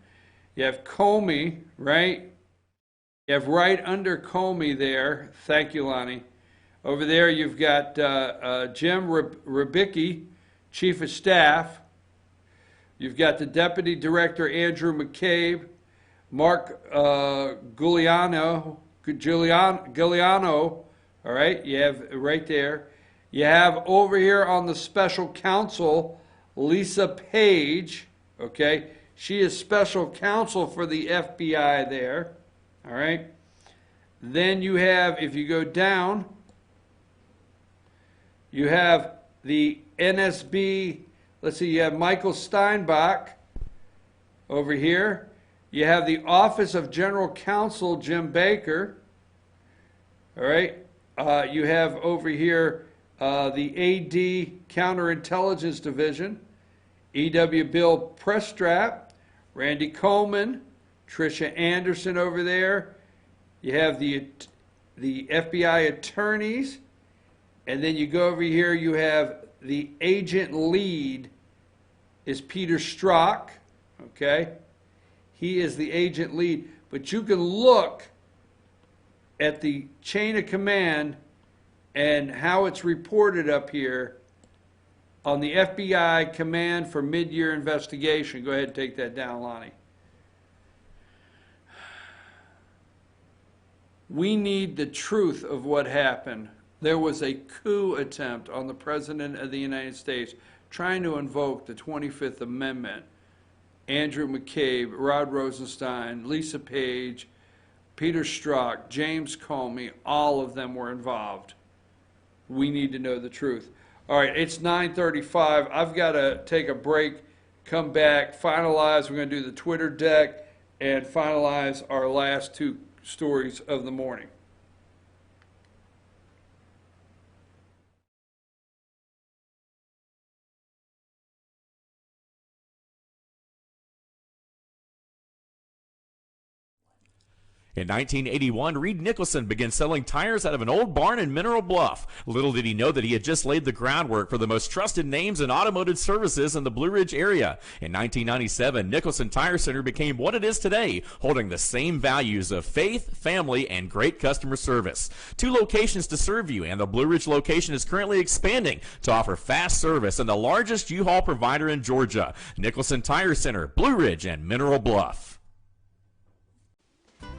You have Comey, right? You have right under Comey there. Thank you, Lonnie. Over there, you've got Jim Rybicki, Chief of Staff. You've got the Deputy Director, Andrew McCabe, Mark Giuliano, all right, you have right there. You have over here on the special counsel, Lisa Page, okay? She is special counsel for the FBI there, all right? Then you have, if you go down, you have the NSB, let's see, you have Michael Steinbach over here. You have the Office of General Counsel, Jim Baker, all right? You have over here the AD Counterintelligence Division, E.W. Bill Prestrap, Randy Coleman, Tricia Anderson over there. You have the FBI attorneys, and then you go over here, you have the agent lead is Peter Strzok, okay? He is the agent lead, but you can look at the chain of command and how it's reported up here on the FBI command for mid-year investigation. Go ahead and take that down, Lonnie. We need the truth of what happened. There was a coup attempt on the President of the United States trying to invoke the 25th Amendment. Andrew McCabe, Rod Rosenstein, Lisa Page, Peter Strzok, James Comey, all of them were involved. We need to know the truth. All right, it's 9:35. I've got to take a break, come back, finalize. We're going to do the Twitter deck and finalize our last 2 stories of the morning. In 1981, Reed Nicholson began selling tires out of an old barn in Mineral Bluff. Little did he know that he had just laid the groundwork for the most trusted names in automotive services in the Blue Ridge area. In 1997, Nicholson Tire Center became what it is today, holding the same values of faith, family, and great customer service. 2 locations to serve you, and the Blue Ridge location is currently expanding to offer fast service and the largest U-Haul provider in Georgia. Nicholson Tire Center, Blue Ridge, and Mineral Bluff.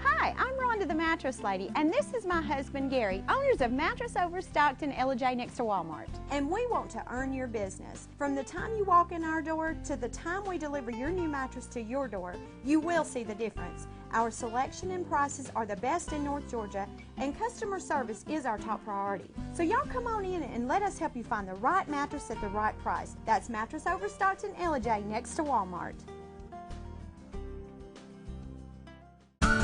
Hi, I'm Rhonda the Mattress Lady, and this is my husband Gary, owners of Mattress Overstocked in Ella next to Walmart. And we want to earn your business. From the time you walk in our door to the time we deliver your new mattress to your door, you will see the difference. Our selection and prices are the best in North Georgia, and customer service is our top priority. So y'all come on in and let us help you find the right mattress at the right price. That's Mattress Overstocked in Ella next to Walmart.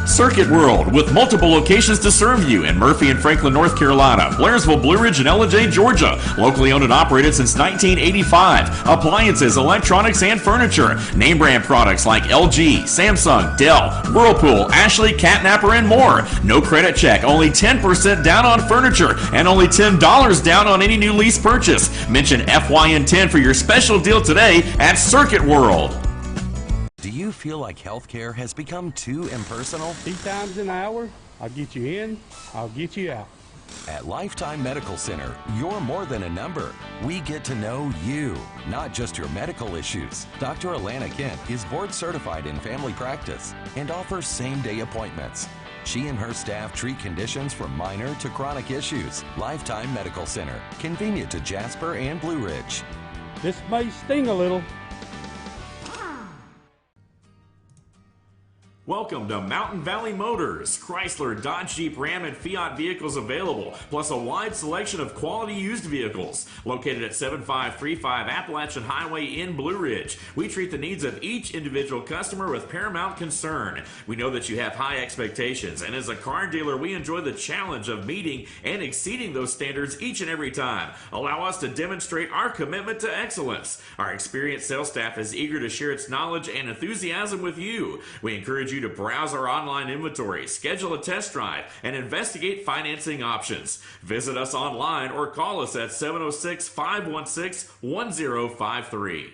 Circuit World, with multiple locations to serve you in Murphy and Franklin, North Carolina, Blairsville, Blue Ridge, and Ella, Georgia. Locally owned and operated since 1985. Appliances, electronics, and furniture. Name brand products like LG, Samsung, Dell, Whirlpool, Ashley, Catnapper, and more. No credit check, only 10% down on furniture, and only $10 down on any new lease purchase. Mention FYN10 for your special deal today at Circuit World. Do you feel like healthcare has become too impersonal? 3 times an hour, I'll get you in, I'll get you out. At Lifetime Medical Center, you're more than a number. We get to know you, not just your medical issues. Dr. Alana Kent is board certified in family practice and offers same-day appointments. She and her staff treat conditions from minor to chronic issues. Lifetime Medical Center, convenient to Jasper and Blue Ridge. This may sting a little. Welcome to Mountain Valley Motors. Chrysler, Dodge, Jeep, Ram, and Fiat vehicles available, plus a wide selection of quality used vehicles. Located at 7535 Appalachian Highway in Blue Ridge, we treat the needs of each individual customer with paramount concern. We know that you have high expectations, and as a car dealer, we enjoy the challenge of meeting and exceeding those standards each and every time. Allow us to demonstrate our commitment to excellence. Our experienced sales staff is eager to share its knowledge and enthusiasm with you. We encourage you to browse our online inventory, schedule a test drive, and investigate financing options. Visit us online or call us at 706-516-1053.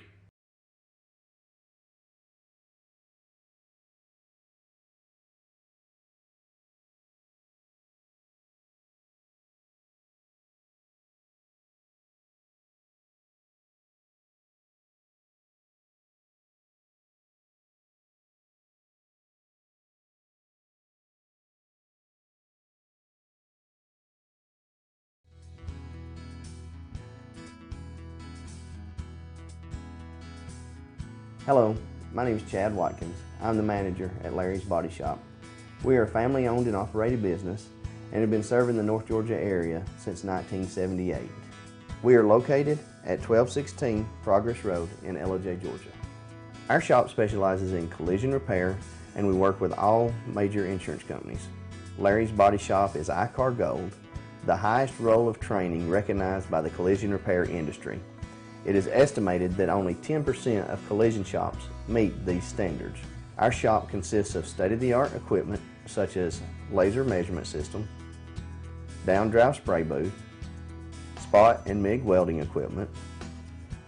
Hello, my name is Chad Watkins. I'm the manager at Larry's Body Shop. We are a family-owned and operated business and have been serving the North Georgia area since 1978. We are located at 1216 Progress Road in Ella, Georgia. Our shop specializes in collision repair, and we work with all major insurance companies. Larry's Body Shop is ICAR Gold, the highest role of training recognized by the collision repair industry. It is estimated that only 10% of collision shops meet these standards. Our shop consists of state-of-the-art equipment such as laser measurement system, down-drive spray booth, spot and MIG welding equipment.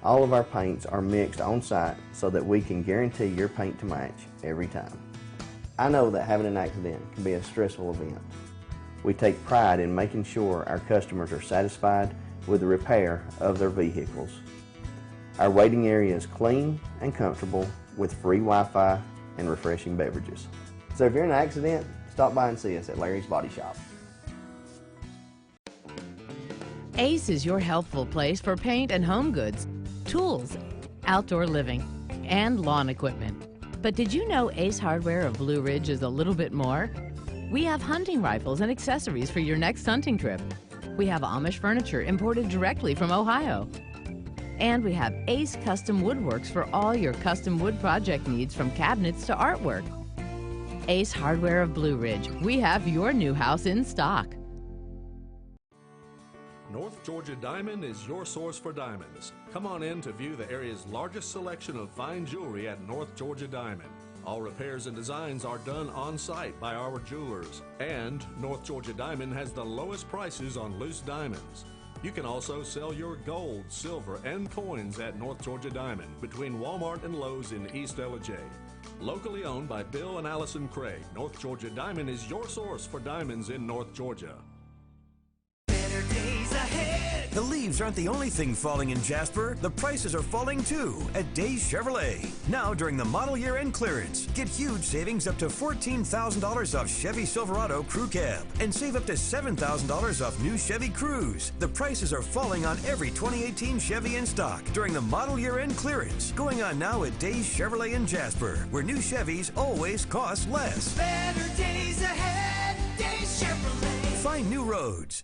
All of our paints are mixed on-site so that we can guarantee your paint to match every time. I know that having an accident can be a stressful event. We take pride in making sure our customers are satisfied with the repair of their vehicles. Our waiting area is clean and comfortable with free Wi-Fi and refreshing beverages. So if you're in an accident, stop by and see us at Larry's Body Shop. Ace is your healthful place for paint and home goods, tools, outdoor living, and lawn equipment. But did you know Ace Hardware of Blue Ridge is a little bit more? We have hunting rifles and accessories for your next hunting trip. We have Amish furniture imported directly from Ohio. And we have Ace Custom Woodworks for all your custom wood project needs, from cabinets to artwork. Ace Hardware of Blue Ridge, we have your new house in stock. North Georgia Diamond is your source for diamonds. Come on in to view the area's largest selection of fine jewelry at North Georgia Diamond. All repairs and designs are done on site by our jewelers. And North Georgia Diamond has the lowest prices on loose diamonds. You can also sell your gold, silver, and coins at North Georgia Diamond between Walmart and Lowe's in East Ellijay. Locally owned by Bill and Allison Craig, North Georgia Diamond is your source for diamonds in North Georgia. Better days ahead. The leaves aren't the only thing falling in Jasper. The prices are falling too at Days Chevrolet. Now during the model year end clearance, get huge savings up to $14,000 off Chevy Silverado Crew Cab and save up to $7,000 off new Chevy Cruze. The prices are falling on every 2018 Chevy in stock during the model year end clearance. Going on now at Days Chevrolet in Jasper, where new Chevys always cost less. Better days ahead. Days Chevrolet. Find new roads.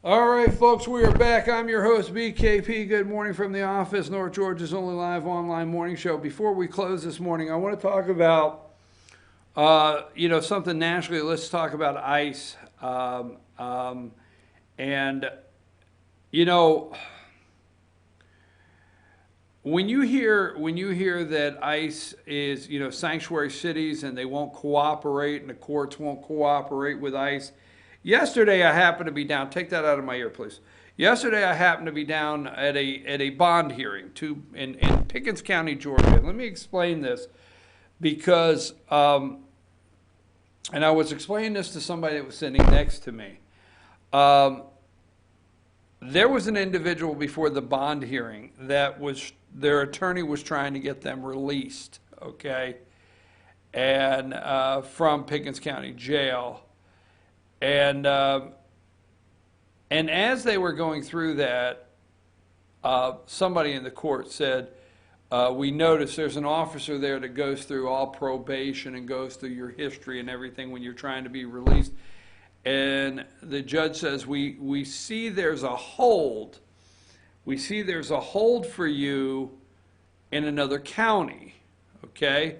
All right, folks, we are back. I'm your host, BKP. Good morning from the office, North Georgia's only live online morning show. Before we close this morning, I want to talk about, something nationally. Let's talk about ICE. When you hear that ICE is, sanctuary cities and they won't cooperate and the courts won't cooperate with ICE. Yesterday I happened to be down, take that out of my ear, please. Yesterday I happened to be down at a bond hearing in Pickens County, Georgia. Let me explain this because, and I was explaining this to somebody that was sitting next to me. There was an individual before the bond hearing that their attorney was trying to get them released, okay, and from Pickens County Jail. And as they were going through that, somebody in the court said, we noticed there's an officer there that goes through all probation and goes through your history and everything when you're trying to be released. And the judge says, we see there's a hold. We see there's a hold for you in another county, okay?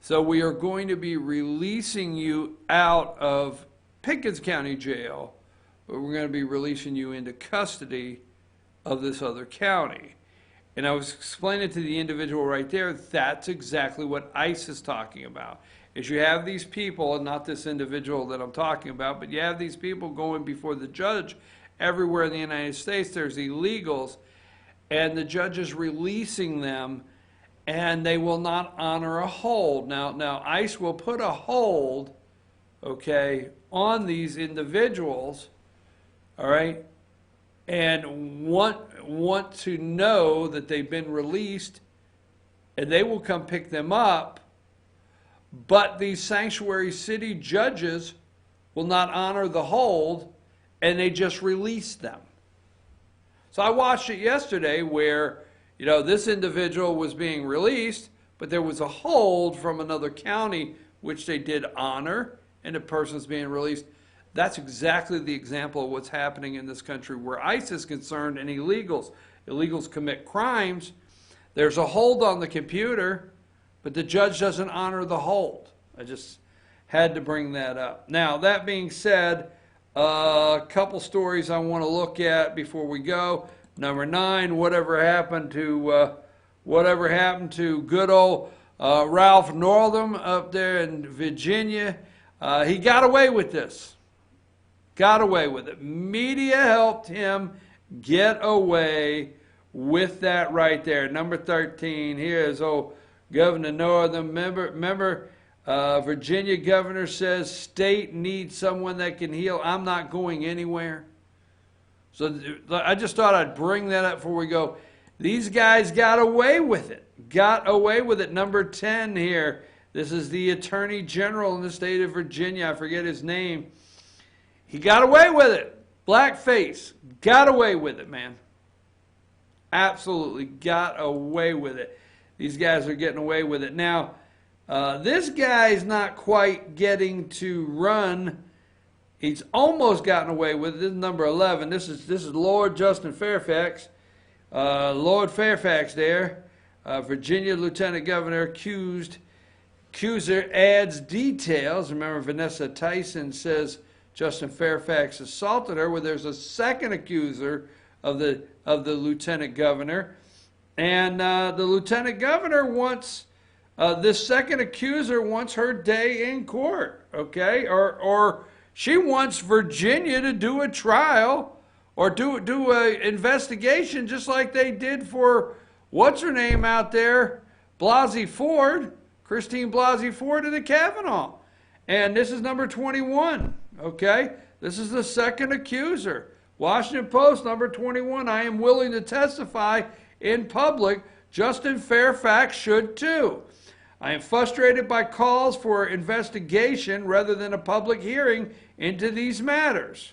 So we are going to be releasing you out of Pickens County Jail, but we're going to be releasing you into custody of this other county. And I was explaining to the individual right there, that's exactly what ICE is talking about. Is you have these people, and not this individual that I'm talking about, but you have these people going before the judge everywhere in the United States. There's illegals, and the judge is releasing them, and they will not honor a hold. Now ICE will put a hold, okay, on these individuals, all right, and want to know that they've been released, and they will come pick them up, but these sanctuary city judges will not honor the hold, and they just release them. So I watched it yesterday where, this individual was being released, but there was a hold from another county, which they did honor, and the person's being released. That's exactly the example of what's happening in this country where ICE is concerned and illegals. Illegals commit crimes. There's a hold on the computer, but the judge doesn't honor the hold. I just had to bring that up. Now, that being said, a couple stories I want to look at before we go. Number 9, whatever happened to good old Ralph Northam up there in Virginia. He got away with this. Got away with it. Media helped him get away with that right there. Number 13, here's old Governor Northam. Remember Virginia governor says state needs someone that can heal. I'm not going anywhere. So I just thought I'd bring that up before we go. These guys got away with it. Got away with it. Number 10 here. This is the Attorney General in the state of Virginia. I forget his name. He got away with it. Blackface. Got away with it, man. Absolutely got away with it. These guys are getting away with it. Now, this guy's not quite getting to run. He's almost gotten away with it. This is number 11. This is Lord Justin Fairfax. Lord Fairfax there. Virginia Lieutenant Governor accuser adds details. Remember, Vanessa Tyson says Justin Fairfax assaulted her. Well, there's a second accuser of the lieutenant governor, and the lieutenant governor wants this second accuser wants her day in court. Okay, or she wants Virginia to do a trial or do an investigation just like they did for what's her name out there, Blasey Ford. Christine Blasey Ford to the Kavanaugh. And this is number 21, okay? This is the second accuser. Washington Post, number 21, I am willing to testify in public. Justin Fairfax should too. I am frustrated by calls for investigation rather than a public hearing into these matters.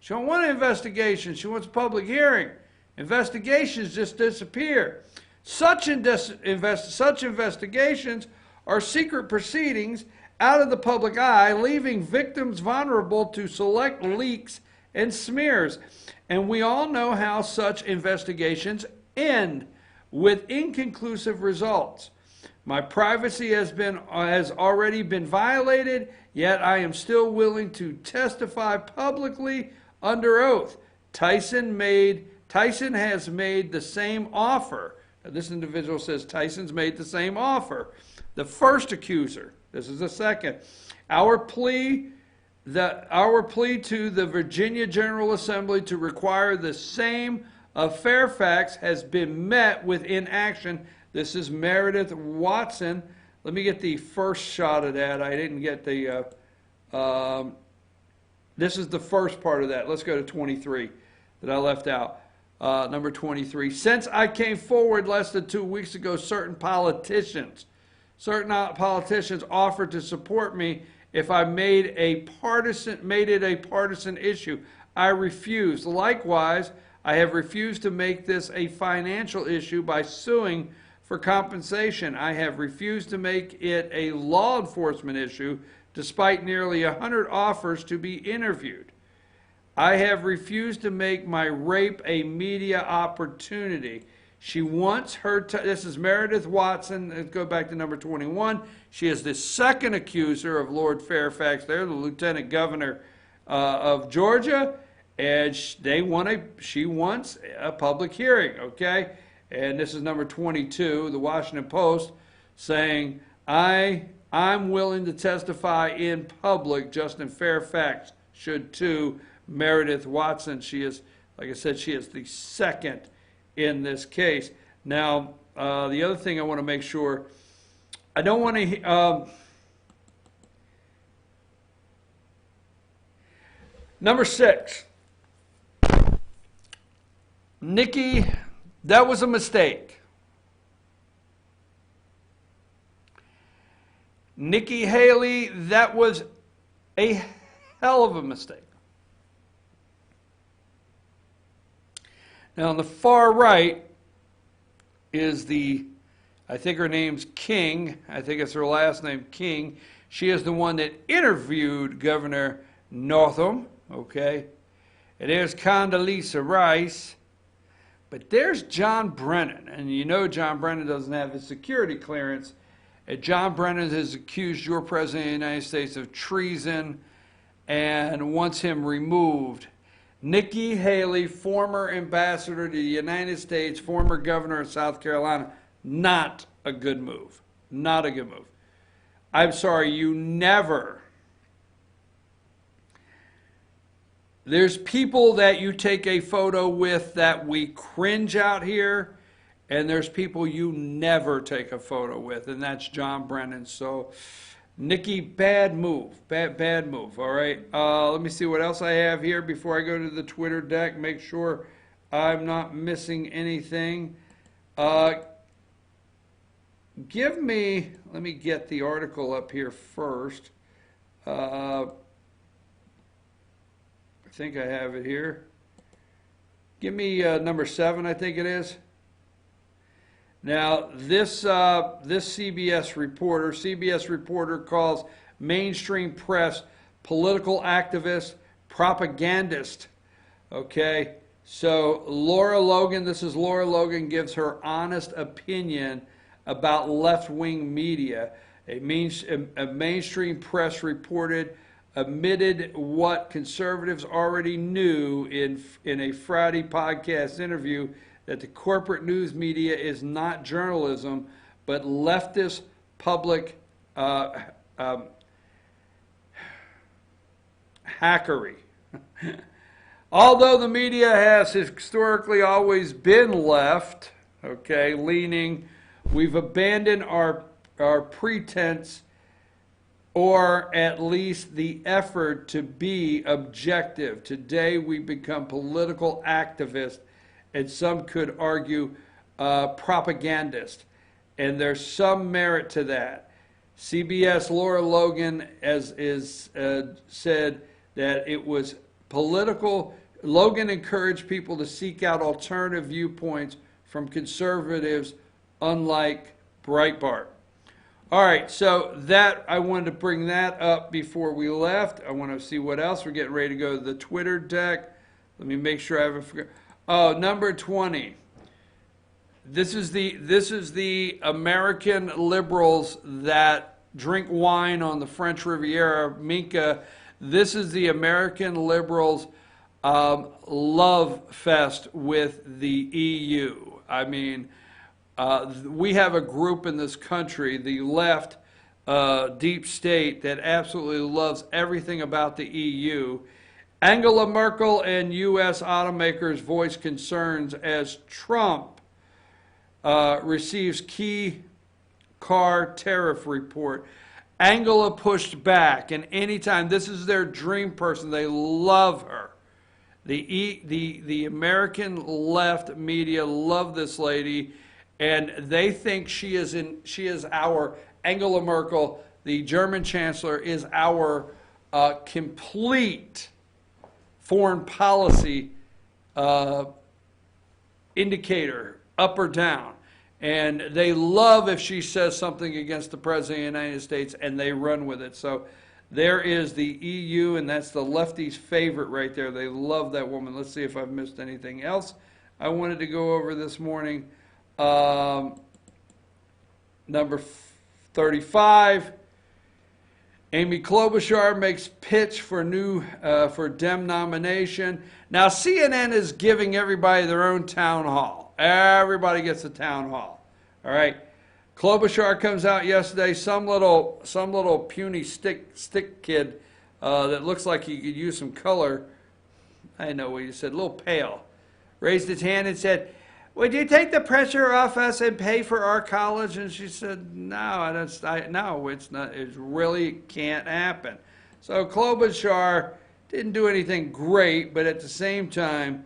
She don't want an investigation. She wants a public hearing. Investigations just disappear. Such investigations are secret proceedings out of the public eye, leaving victims vulnerable to select leaks and smears. And we all know how such investigations end with inconclusive results. My privacy has already been violated, yet I am still willing to testify publicly under oath. Tyson has made the same offer. This individual says Tyson's made the same offer. The first accuser, this is the second. Our plea to the Virginia General Assembly to require the same of Fairfax has been met with inaction. This is Meredith Watson. Let me get the first shot of that. I didn't get the, this is the first part of that. Let's go to 23 that I left out. Number 23. Since I came forward less than 2 weeks ago, certain politicians offered to support me if I made it a partisan issue. I refused. Likewise, I have refused to make this a financial issue by suing for compensation. I have refused to make it a law enforcement issue despite nearly 100 offers to be interviewed. I have refused to make my rape a media opportunity. She wants her, this is Meredith Watson, let's go back to number 21. She is the second accuser of Lord Fairfax there, the Lieutenant Governor of Georgia, and she wants a public hearing, okay? And this is number 22, the Washington Post, saying, I'm willing to testify in public. Justin Fairfax should too. Meredith Watson, she is, like I said, she is the second in this case. Now, the other thing I want to make sure, I don't want to, number 6, Nikki, that was a mistake. Nikki Haley, that was a hell of a mistake. Now, on the far right is I think her name's King. I think it's her last name, King. She is the one that interviewed Governor Northam, okay? And there's Condoleezza Rice. But there's John Brennan. And you know John Brennan doesn't have his security clearance. And John Brennan has accused your President of the United States of treason and wants him removed. Nikki Haley, former ambassador to the United States, former governor of South Carolina, not a good move. Not a good move. I'm sorry, you never. There's people that you take a photo with that we cringe out here, and there's people you never take a photo with, and that's John Brennan. So, Nikki, bad move. Bad move, all right? Let me see what else I have here before I go to the Twitter deck. Make sure I'm not missing anything. let me get the article up here first. I think I have it here. Give me number 7, I think it is. Now, this CBS reporter calls mainstream press political activist, propagandist. Okay, so this is Laura Logan gives her honest opinion about left-wing media. A mainstream press reported admitted what conservatives already knew in a Friday podcast interview, that the corporate news media is not journalism, but leftist public hackery. Although the media has historically always been left, okay, leaning, we've abandoned our pretense, or at least the effort to be objective. Today we become political activists, and some could argue propagandist. And there's some merit to that. CBS Laura Logan said that it was political. Logan encouraged people to seek out alternative viewpoints from conservatives, unlike Breitbart. All right, so that I wanted to bring that up before we left. I want to see what else. We're getting ready to go to the Twitter deck. Let me make sure I haven't forgotten. Oh, number 20. This is the American liberals that drink wine on the French Riviera, Minka. This is the American liberals' love fest with the EU. I mean, we have a group in this country, the left, deep state, that absolutely loves everything about the EU. Angela Merkel and U.S. automakers voice concerns as Trump receives key car tariff report. Angela pushed back, and anytime, this is their dream person, they love her. The American left media love this lady, and they think she is our Angela Merkel, the German chancellor, is our complete foreign policy indicator, up or down. And they love if she says something against the President of the United States, and they run with it. So there is the EU, and that's the lefties' favorite right there. They love that woman. Let's see if I've missed anything else I wanted to go over this morning. Number 35. Amy Klobuchar makes pitch for for Dem nomination. Now CNN is giving everybody their own town hall. Everybody gets a town hall. All right. Klobuchar comes out yesterday. Some little puny stick kid that looks like he could use some color. I know what you said. A little pale. Raised his hand and said, "Would you take the pressure off us and pay for our college?" And she said, "No, no, it's not. It really can't happen." So Klobuchar didn't do anything great, but at the same time,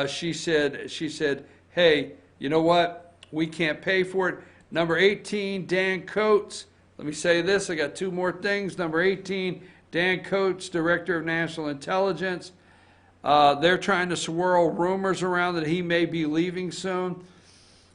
she said, "Hey, you know what? We can't pay for it." Number 18, Dan Coates. Let me say this. I got 2 more things. Number 18, Dan Coates, Director of National Intelligence. They're trying to swirl rumors around that he may be leaving soon.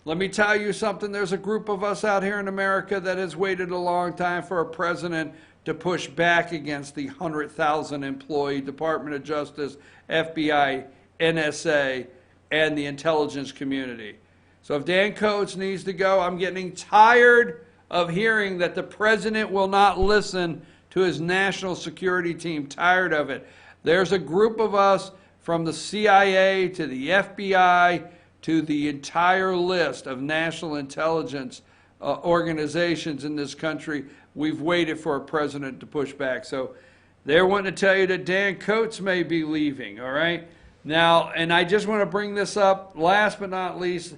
Let me tell you something. There's a group of us out here in America that has waited a long time for a president to push back against the 100,000 employee Department of Justice, FBI, NSA, and the intelligence community. So if Dan Coates needs to go, I'm getting tired of hearing that the president will not listen to his national security team. Tired of it. There's a group of us, from the CIA to the FBI to the entire list of national intelligence organizations in this country. We've waited for a president to push back. So they're wanting to tell you that Dan Coates may be leaving, all right? Now, and I just want to bring this up, last but not least,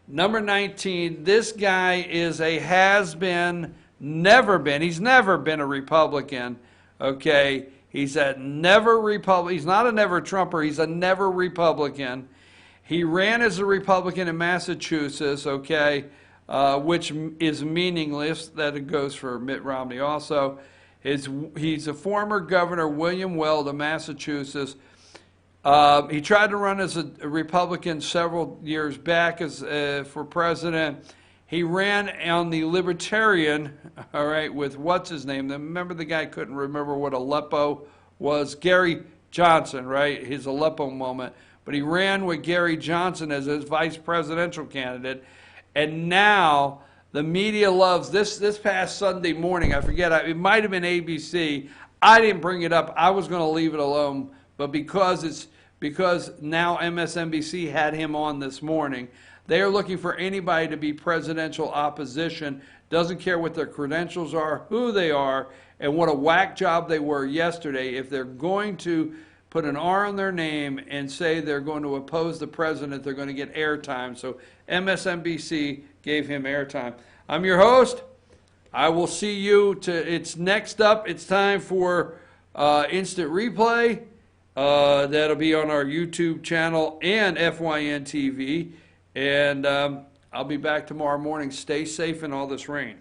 number 19, this guy is a has-been, he's never been a Republican, okay? He's a never Republican. He's not a never Trumper. He's a never Republican. He ran as a Republican in Massachusetts, okay? which is meaningless. That it goes for Mitt Romney also. He's a former governor, William Weld of Massachusetts. He tried to run as a Republican several years back for president. He ran on the Libertarian, all right, with what's his name? Remember the guy couldn't remember what Aleppo was? Gary Johnson, right? His Aleppo moment. But he ran with Gary Johnson as his vice presidential candidate. And now the media loves this past Sunday morning. I forget, it might have been ABC. I didn't bring it up. I was going to leave it alone. But because now MSNBC had him on this morning, they are looking for anybody to be presidential opposition. Doesn't care what their credentials are, who they are, and what a whack job they were yesterday. If they're going to put an R on their name and say they're going to oppose the president, they're going to get airtime. So MSNBC gave him airtime. I'm your host. I will see you it's next up. It's time for Instant Replay. That'll be on our YouTube channel and FYN TV. And I'll be back tomorrow morning. Stay safe in all this rain.